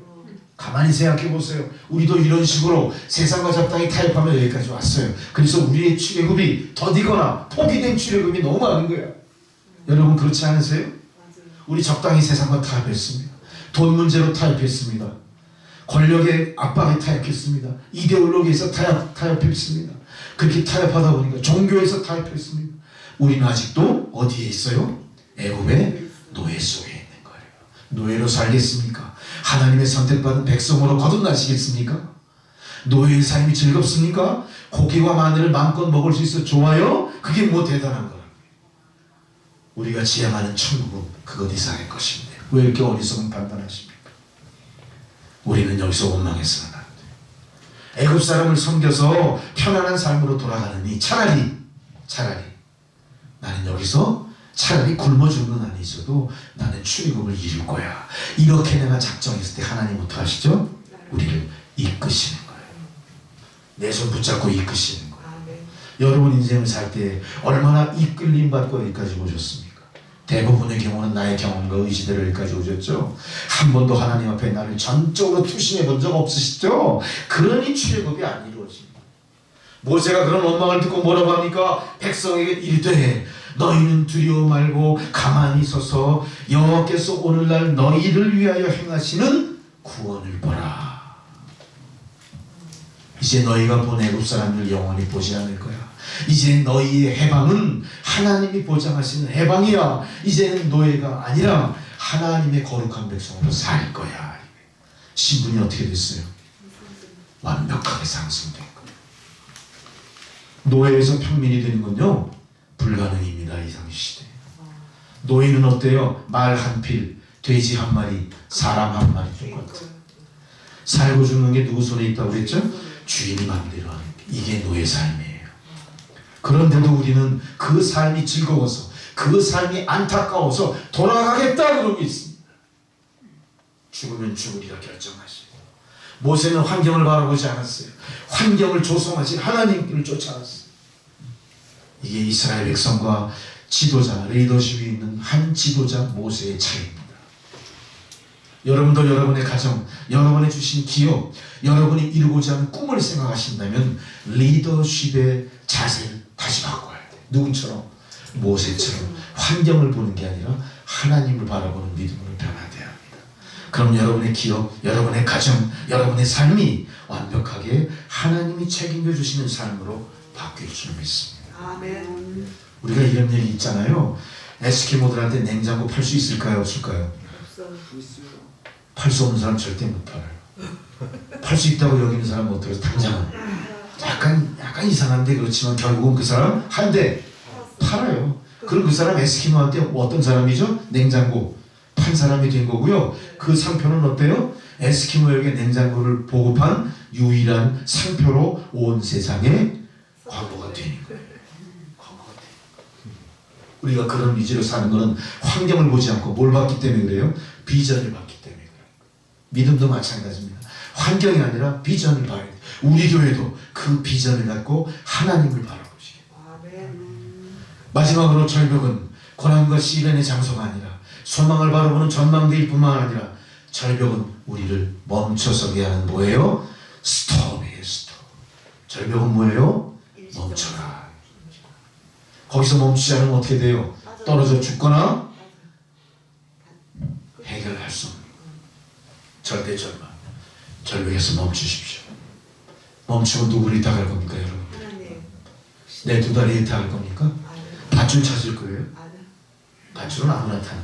Speaker 1: 가만히 생각해 보세요. 우리도 이런 식으로 세상과 잡당이 타협하면 여기까지 왔어요. 그래서 우리의 출애굽이 더디거나 포기된 출애굽이 너무 많은 거예요. 여러분 그렇지 않으세요? 우리 적당히 세상과 타협했습니다. 돈 문제로 타협했습니다. 권력의 압박에 타협했습니다. 이데올로기에서 타협했습니다. 그렇게 타협하다 보니까 종교에서 타협했습니다. 우리는 아직도 어디에 있어요? 애굽의 노예 속에 있는 거예요. 노예로 살겠습니까? 하나님의 선택받은 백성으로 거듭나시겠습니까? 노예의 삶이 즐겁습니까? 고기와 마늘을 마음껏 먹을 수 있어 좋아요? 그게 뭐 대단한 거라고요. 우리가 지향하는 천국은 그것 이상의 것인데 왜 이렇게 어리석은 판단하십니까? 우리는 여기서 원망해서는 안 돼요. 애굽 사람을 섬겨서 편안한 삶으로 돌아가느니 차라리 나는 여기서 차라리 굶어 죽는 한이 있어도 나는 출애굽을 이룰 거야. 이렇게 내가 작정했을 때 하나님 어떻게 하시죠? 우리를 이끄시는 거예요. 내 손 붙잡고 이끄시는 거예요. 여러분 인생을 살 때 얼마나 이끌림 받고 여기까지 오셨습니까? 대부분의 경우는 나의 경험과 의지대로 여기까지 오셨죠. 한 번도 하나님 앞에 나를 전적으로 투신해 본 적 없으시죠? 그러니 출애굽이 안 이루어집니다. 모세가 그런 원망을 듣고 뭐라고 합니까? 백성에게 이르되 너희는 두려워 말고 가만히 서서 여호와께서 오늘날 너희를 위하여 행하시는 구원을 보라. 이제 너희가 본 애굽 사람들 영원히 보지 않을 거야. 이제 너희의 해방은 하나님이 보장하시는 해방이야. 이제는 노예가 아니라 하나님의 거룩한 백성으로 살 거야. 신분이 어떻게 됐어요? 완벽하게 상승된 거예요. 노예에서 평민이 되는 건요 불가능입니다. 이 당시시대에. 노예는 어때요? 말 한 필, 돼지 한 마리, 사람 한 마리 똑같아요. 살고 죽는 게 누구 손에 있다고 그랬죠? 주인이 마음대로 하는 게. 이게 노예 삶이에요. 그런데도 우리는 그 삶이 즐거워서 그 삶이 안타까워서 돌아가겠다 그러고 있습니다. 죽으면 죽으리라 결정하시고 모세는 환경을 바라보지 않았어요. 환경을 조성하신 하나님을 쫓아갔어요. 이게 이스라엘 백성과 지도자, 리더십이 있는 한 지도자 모세의 차이입니다. 여러분도 여러분의 가정, 여러분의 주신 기업, 여러분이 이루고자 하는 꿈을 생각하신다면 리더십의 자세를 다시 바꿔야 돼요. 누구처럼? 모세처럼 환경을 보는 게 아니라 하나님을 바라보는 믿음으로 변화돼야 합니다. 그럼 여러분의 기업, 여러분의 가정, 여러분의 삶이 완벽하게 하나님이 책임져 주시는 삶으로 바뀔 줄 믿습니다.
Speaker 2: 아멘.
Speaker 1: 우리가 이런 얘기 있잖아요. 에스키모들한테 냉장고 팔 수 있을까요? 없을까요? 팔 수 없는 사람 절대 못 팔아요. 팔 수 있다고 여기는 사람은 어떻게 해서 당장은 약간 이상한데 그렇지만 결국은 그 사람 한 대 팔아요. 그럼 그 사람 에스키모한테 어떤 사람이죠? 냉장고 판 사람이 된 거고요. 그 상표는 어때요? 에스키모에게 냉장고를 보급한 유일한 상표로 온 세상에 과거가 되는 거예요. 우리가 그런 위치로 사는 것은 환경을 보지 않고 뭘 봤기 때문에 그래요? 비전을 봤기 때문에 그래요. 믿음도 마찬가지입니다. 환경이 아니라 비전을 봐야 돼요. 우리 교회도 그 비전을 갖고 하나님을 바라보시게. 마지막으로 절벽은 고난과 시련의 장소가 아니라 소망을 바라보는 전망대일 뿐만 아니라 절벽은 우리를 멈춰서게 하는 뭐예요? 스톱이에요. 스톱. 절벽은 뭐예요? 멈춰라. 거기서 멈추지 않으면 어떻게 돼요? 떨어져 죽거나 해결할 수 없는 절대 절망. 절벽에서 멈추십시오. 멈추고 누구를 따라갈 겁니까 여러분? 내 두 다리에 탈 겁니까?
Speaker 2: 아니요.
Speaker 1: 밧줄 찾을 거예요?
Speaker 2: 아니요.
Speaker 1: 밧줄은 아무나 타는.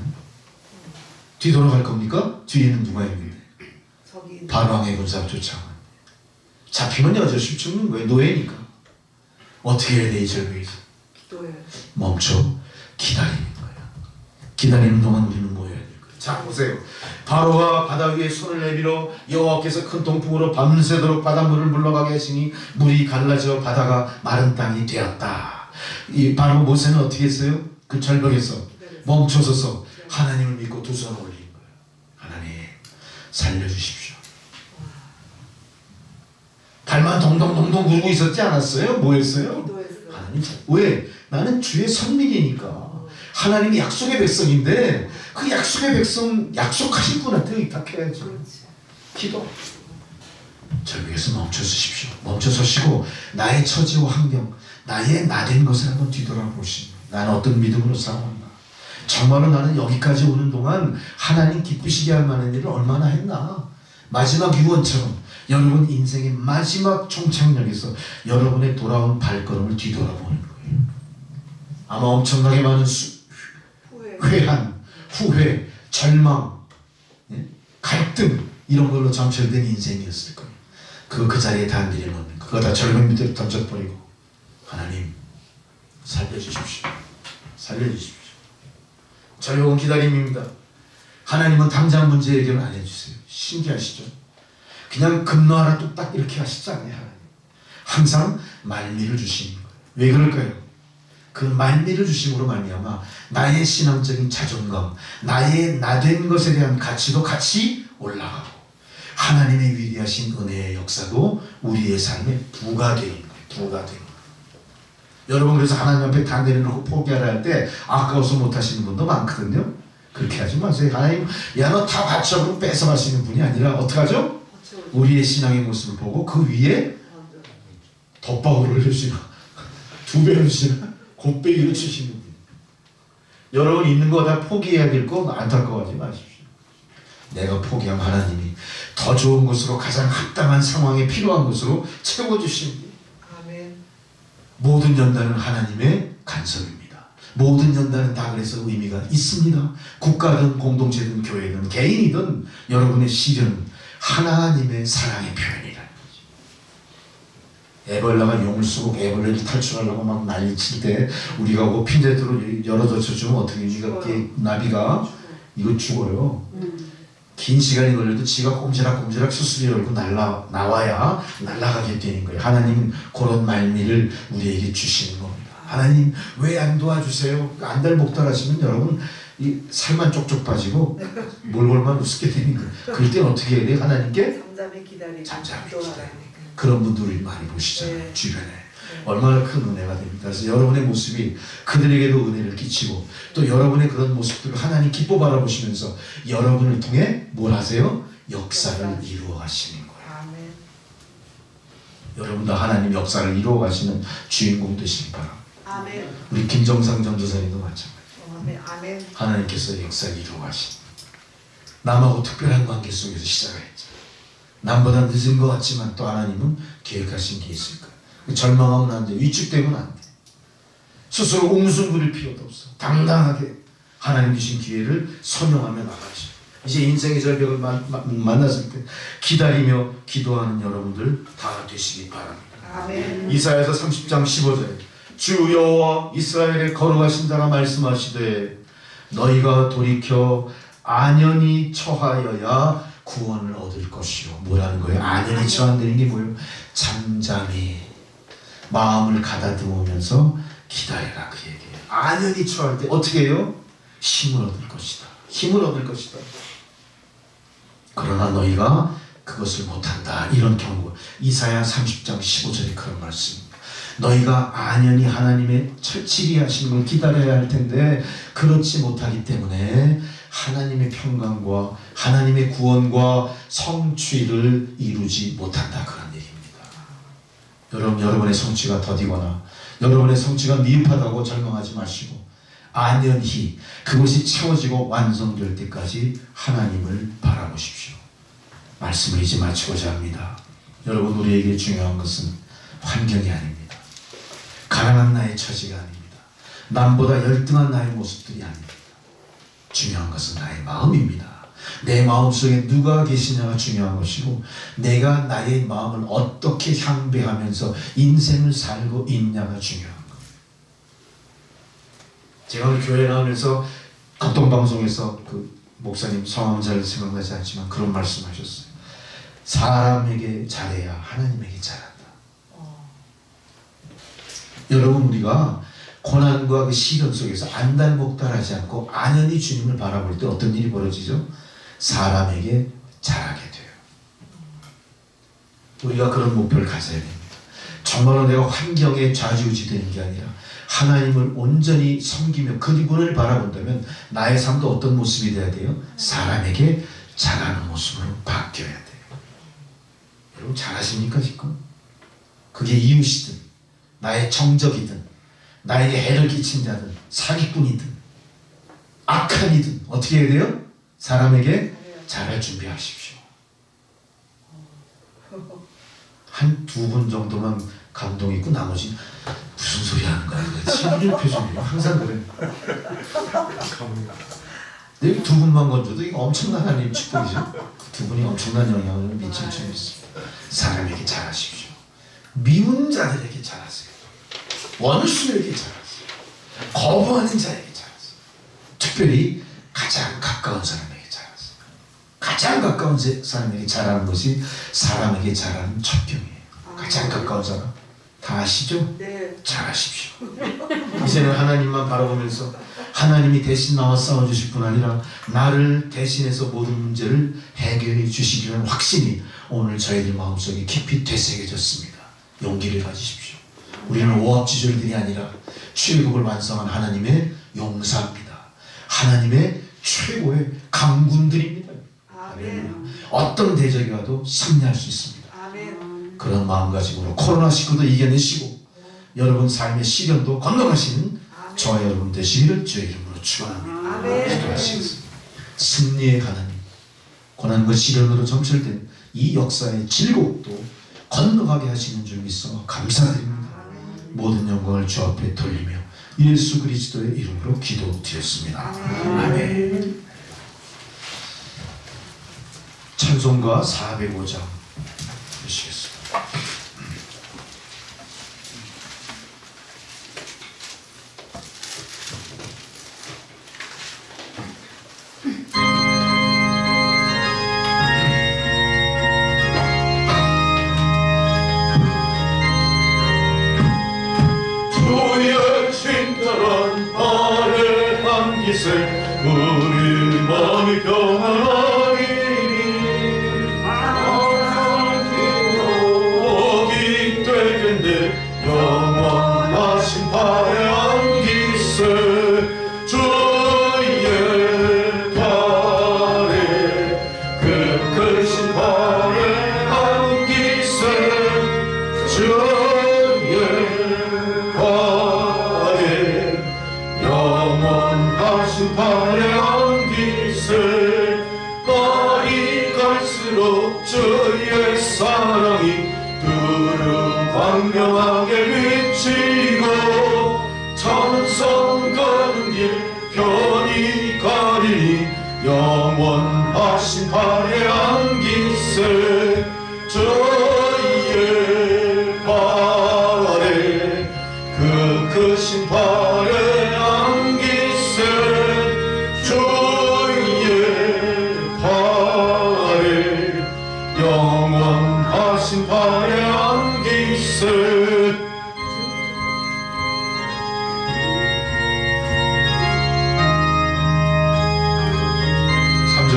Speaker 1: 뒤돌아갈 겁니까? 뒤에는 누가 있는데?
Speaker 2: 저기
Speaker 1: 반왕의 군사가 쫓아가. 잡히면 여전히 죽는 거예요. 노예니까. 어떻게 해야 돼 이 절벽에서?
Speaker 2: 기도해요.
Speaker 1: 멈춰 기다리는 거야. 기다리는 동안 우리는 뭐 해야 될 거야? 자 보세요. 바로가 바다 위에 손을 내밀어 여호와께서 큰 동풍으로 밤새도록 바닷물을 물러가게 하시니 물이 갈라져 바다가 마른 땅이 되었다. 이 바로 모세는 어떻게 했어요? 그 절벽에서 멈춰서서 하나님을 믿고 두 손을 올린 거예요. 하나님 살려주십시오. 발만 동동동동 굴고 있었지 않았어요? 뭐 했어요?
Speaker 2: 기도했어요.
Speaker 1: 하나님 왜? 나는 주의 선민이니까. 하나님이 약속의 백성인데 그 약속의 백성 약속하신 분한테 의탁해야죠.
Speaker 2: 그렇지.
Speaker 1: 기도. 절벽에서 멈춰 서십시오. 멈춰 서시고 나의 처지와 환경, 나의 나된 것을 한번 뒤돌아보시고 나는 어떤 믿음으로 살아왔나. 정말로 나는 여기까지 오는 동안 하나님 기쁘시게 할 만한 일을 얼마나 했나. 마지막 유언처럼 여러분 인생의 마지막 종착역에서 여러분의 돌아온 발걸음을 뒤돌아보는 거예요. 아마 엄청나게 많은
Speaker 2: 후회.
Speaker 1: 회한, 후회, 절망, 갈등 이런 걸로 점철된 인생이었을 거예요. 그 자리에 단들이 놓는 거. 그거 다 절벽 밑으로 던져버리고 하나님 살려주십시오. 살려주십시오. 절벽은 기다림입니다. 하나님은 당장 문제 해결을 안 해주세요. 신기하시죠? 그냥 금노하라 뚝딱 이렇게 하시지 않아요. 하나님. 항상 말미를 주시는 거예요. 왜 그럴까요? 그 말미를 주심으로 말미암아 나의 신앙적인 자존감, 나의 나된 것에 대한 가치도 같이 올라가고 하나님의 위대하신 은혜의 역사도 우리의 삶에 부가되는 거예요. 부가되는 거예요. 여러분 그래서 하나님 앞에 다 내려놓고 포기하라 할 때 아까워서 못하시는 분도 많거든요. 그렇게 하지 마세요. 하나님 야 너 다 바쳐 그럼 뺏어가시는 분이 아니라 어떻게 하죠? 우리의 신앙의 모습을 보고 그 위에 덧방울을 주시나 2배를 주시나 곱배기를 주시는 분. 여러분 있는 거 다 포기해야 될 거 안타까워하지 마십시오. 내가 포기하면 하나님이 더 좋은 것으로 가장 합당한 상황에 필요한 것으로 채워주십니다.
Speaker 2: 아멘.
Speaker 1: 모든 연단은 하나님의 간섭입니다. 모든 연단은 다 그래서 의미가 있습니다. 국가든 공동체든 교회든 개인이든 여러분의 시련은 하나님의 사랑의 표현이라는 거죠. 애벌레가 용을 쓰고 애벌레를 탈출하려고 막 난리칠 때 우리가 그 핀셋으로 열어젖혀주면 어떻게 이거 나비가 이거 죽어요. 긴 시간이 걸려도 지가 꼼지락꼼지락 수술이 열고 나와야 날아가게 되는 거예요. 하나님은 그런 말미를 우리에게 주시는 겁니다. 하나님 왜 안 도와주세요? 안달복달하시면 여러분 이 살만 쪽쪽 빠지고 몰골만 우습게 되는 거예요. 그럴 땐 어떻게 해야 돼요? 하나님께
Speaker 2: 잠잠히 기다리고
Speaker 1: 잠잠히
Speaker 2: 기도하라.
Speaker 1: 그런 분들을 많이 보시잖아요.
Speaker 2: 네.
Speaker 1: 주변에. 얼마나 큰 은혜가 됩니다. 그래서 여러분의 모습이 그들에게도 은혜를 끼치고 또 여러분의 그런 모습들을 하나님 기뻐 바라보시면서 여러분을 통해 뭘 하세요? 역사를 이루어 가시는 거예요.
Speaker 2: 아멘.
Speaker 1: 여러분도 하나님 역사를 이루어 가시는 주인공 되시기 바랍니다.
Speaker 2: 아멘.
Speaker 1: 우리 김정상 전도사님도 마찬가지예요.
Speaker 2: 아멘. 아멘.
Speaker 1: 하나님께서 역사를 이루어 가신 남하고 특별한 관계 속에서 시작을 했죠. 남보다 늦은 것 같지만 또 하나님은 계획하신 게 있을 거예요. 절망하면 안 돼. 위축되면 안 돼. 스스로 웅순 부릴 필요도 없어. 당당하게 하나님 주신 기회를 선용하며 나가죠. 이제 인생의 절벽을 만났을 때 기다리며 기도하는 여러분들 다 되시기 바랍니다.
Speaker 2: 아멘.
Speaker 1: 이사야서 30장 15절 주 여호와 이스라엘의 거룩하신 자가 말씀하시되 너희가 돌이켜 안연히 처하여야 구원을 얻을 것이요. 뭐라는 거예요? 안연히 처한다는 게 뭐예요? 잠잠히 마음을 가다듬으면서 기다려라 그 얘기예요. 안연히 처할 때 어떻게 해요? 힘을 얻을 것이다. 힘을 얻을 것이다. 그러나 너희가 그것을 못한다. 이런 경고. 이사야 30장 15절에 그런 말씀입니다. 너희가 안연히 하나님의 철칙이 하시는 걸 기다려야 할 텐데 그렇지 못하기 때문에 하나님의 평강과 하나님의 구원과 성취를 이루지 못한다. 그런 얘기입니다. 여러분의 성취가 더디거나 여러분의 성취가 미흡하다고 절망하지 마시고 안연히 그것이 채워지고 완성될 때까지 하나님을 바라보십시오. 말씀을 이제 마치고자 합니다. 여러분 우리에게 중요한 것은 환경이 아닙니다. 가난한 처지가 아닙니다. 남보다 열등한 나의 모습들이 아닙니다. 중요한 것은 나의 마음입니다. 내 마음속에 누가 계시냐가 중요한 것이고, 내가 나의 마음을 어떻게 향배하면서 인생을 살고 있냐가 중요한 거예요. 제가 오늘 교회 나오면서 극동방송에서 그 목사님 성함은 잘 생각나지 않지만 그런 말씀하셨어요. 사람에게 잘해야 하나님에게 잘한다. 여러분, 우리가 고난과 그 시련 속에서 안달복달하지 않고 안연히 주님을 바라볼 때 어떤 일이 벌어지죠? 사람에게 잘하게 돼요. 우리가 그런 목표를 가져야 됩니다. 정말로 내가 환경에 좌지우지 되는 게 아니라 하나님을 온전히 섬기며 그분을 바라본다면 나의 삶도 어떤 모습이 돼야 돼요? 사람에게 잘하는 모습으로 바뀌어야 돼요. 여러분, 잘하십니까 지금? 그게 이웃이든 나의 정적이든 나에게 해를 끼친 자든 사기꾼이든 악한 이든 어떻게 해야 돼요? 사람에게 잘할 준비하십시오. 한 두 분 정도만 감동 있고 나머지 무슨 소리 하는 거야 도대체. 이런 표정이에요. 항상 그래. 근데 두 분만 건져도 이거 엄청난 하나님 축복이죠. 두 분이 엄청난 영향을 미칠 수 있습니다. 사람에게 잘하십시오. 미운 자들에게 잘하세요. 원수에게 잘하세요. 거부하는 자에게 잘하세요. 특별히 가장 가까운 사람에게 잘하세요. 가장 가까운 사람에게 잘하는 것이 사람에게 잘하는 첩경이에요. 가장 가까운 사람 다 아시죠?
Speaker 2: 네.
Speaker 1: 잘하십시오. 이제는 하나님만 바라보면서 하나님이 대신 나와 싸워주실 뿐 아니라 나를 대신해서 모든 문제를 해결해 주시리라는 확신이 오늘 저희들 마음속에 깊이 되새겨졌습니다. 용기를 가지십시오. 우리는 오합지졸들이 아니라 출애굽을 완성한 하나님의 용사입니다. 하나님의 최고의 강군들입니다.
Speaker 2: 아멘.
Speaker 1: 어떤 대적이 와도 승리할 수 있습니다.
Speaker 2: 아멘.
Speaker 1: 그런 마음가짐으로 코로나19도 이겨내시고 여러분 삶의 시련도 건너가시는 저와 여러분 되시기를 주의 이름으로 축원합니다.
Speaker 2: 아멘.
Speaker 1: 기도하시겠습니다. 승리의 하나님, 고난과 시련으로 점철된 이 역사의 질곡도 건너가게 하시는 줄 믿어 감사드립니다. 모든 영광을 주 앞에 돌리며 예수 그리스도의 이름으로 기도드렸습니다. 아멘. 찬송가 405장 보시겠습니다.
Speaker 3: 주의 친절한 아래 안기세 우리 마음이 평안하리니 항상 기록이 되겠네 영원하신 발에 안기세 주의 발에 그 크신 발에 안기세 주의 발에 영원하신 발에 안기세 날이 갈수록 주의 사랑이 두루 광명하게 비치고 천성 가는 길 편히 가리니 영원하신 발에 안기세 주의 발에 그 크신 발에 안기세 주의 발에 영원하신 발에 안기세 3절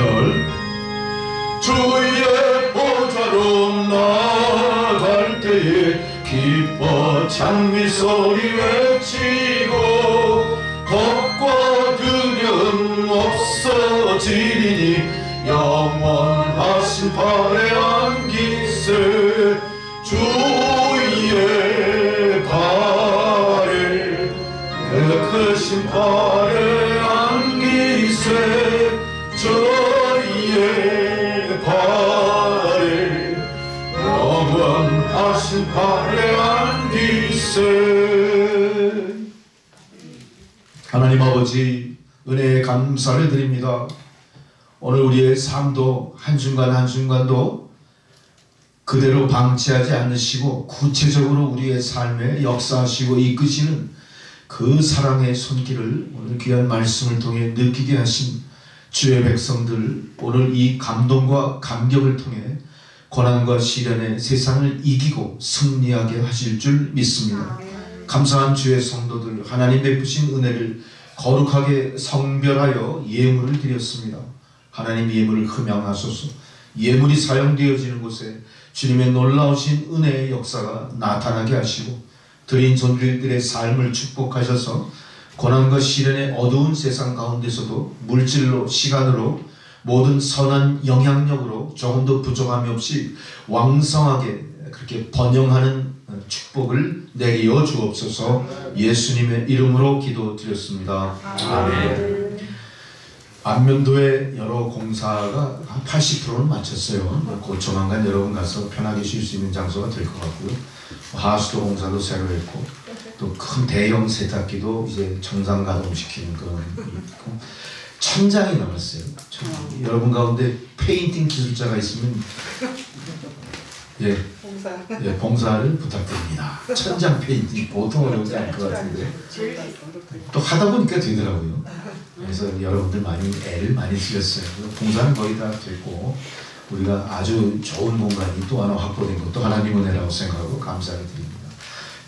Speaker 3: 주의 보좌로 나아갈 때에 기뻐 찬미 소리 외치고 겁과 두려움 없어지리니 영원하신 발에 안기세 주의 발에 그 크신 발에 안기세 주의 발에 영원하신 발에 안기세
Speaker 1: 하나님 아버지, 은혜에 감사를 드립니다. 오늘 우리의 삶도 한순간 한순간도 그대로 방치하지 않으시고 구체적으로 우리의 삶에 역사하시고 이끄시는 그 사랑의 손길을 오늘 귀한 말씀을 통해 느끼게 하신 주의 백성들, 오늘 이 감동과 감격을 통해 고난과 시련의 세상을 이기고 승리하게 하실 줄 믿습니다. 감사한 주의 성도들, 하나님 베푸신 은혜를 거룩하게 성별하여 예물을 드렸습니다. 하나님 예물을 흠양하소서. 예물이 사용되어지는 곳에 주님의 놀라우신 은혜의 역사가 나타나게 하시고 드린 존귀들의 삶을 축복하셔서 고난과 시련의 어두운 세상 가운데서도 물질로, 시간으로, 모든 선한 영향력으로 조금도 부족함이 없이 왕성하게 그렇게 번영하는 축복을 내리어 주옵소서. 예수님의 이름으로 기도드렸습니다. 아멘. 안면도의 여러 공사가 한 80%는 마쳤어요. 곧 조만간 여러분 가서 편하게 쉴 수 있는 장소가 될 것 같고요. 하수도 공사도 새로 했고 또 큰 대형 세탁기도 이제 정상 가동시키는 그런 있고 천장이 남았어요. 여러분 가운데 페인팅 기술자가 있으면 봉사를 부탁드립니다. 천장 페인팅 보통 어려우지 않을 것 같은데 또 하다 보니까 되더라고요. 그래서 여러분들 애를 많이 쓰셨어요. 봉사는 거의 다 됐고 우리가 아주 좋은 공간이 또 하나 확보된 것도 하나님 은혜라고 생각하고 감사를 드립니다.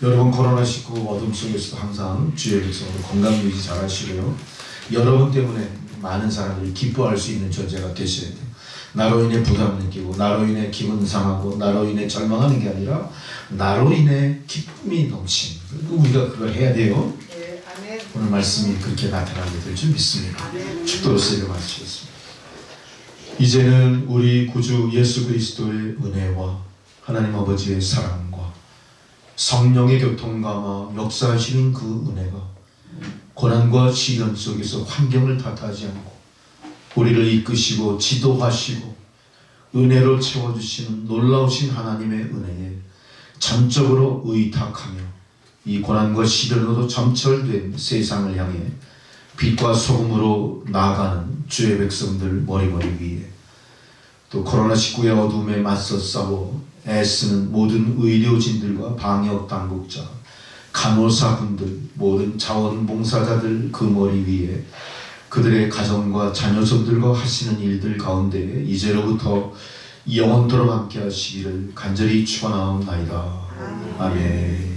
Speaker 1: 여러분 코로나19 어둠 속에서도 항상 주의 백성으로 건강 유지 잘 하시고요. 여러분 때문에 많은 사람들이 기뻐할 수 있는 존재가 되셔야 돼요. 나로 인해 부담 느끼고 나로 인해 기분 상하고 나로 인해 절망하는 게 아니라 나로 인해 기쁨이 넘치는, 우리가 그걸 해야 돼요. 오늘 말씀이 그렇게 나타나게 될 줄 믿습니다. 축도로 세례받으시겠습니다. 이제는 우리 구주 예수 그리스도의 은혜와 하나님 아버지의 사랑과 성령의 교통감화 역사하시는 그 은혜가 고난과 시련 속에서 환경을 탓하지 않고 우리를 이끄시고 지도하시고 은혜로 채워주시는 놀라우신 하나님의 은혜에 전적으로 의탁하며 이 고난과 시련으로 점철된 세상을 향해 빛과 소금으로 나아가는 주의 백성들 머리머리 위에 또 코로나19의 어둠에 맞서 싸워 애쓰는 모든 의료진들과 방역당국자, 간호사분들, 모든 자원봉사자들 그 머리 위에 그들의 가정과 자녀손들과 하시는 일들 가운데 이제로부터 영원토록 함께 하시기를 간절히 축원하옵나이다. 아멘.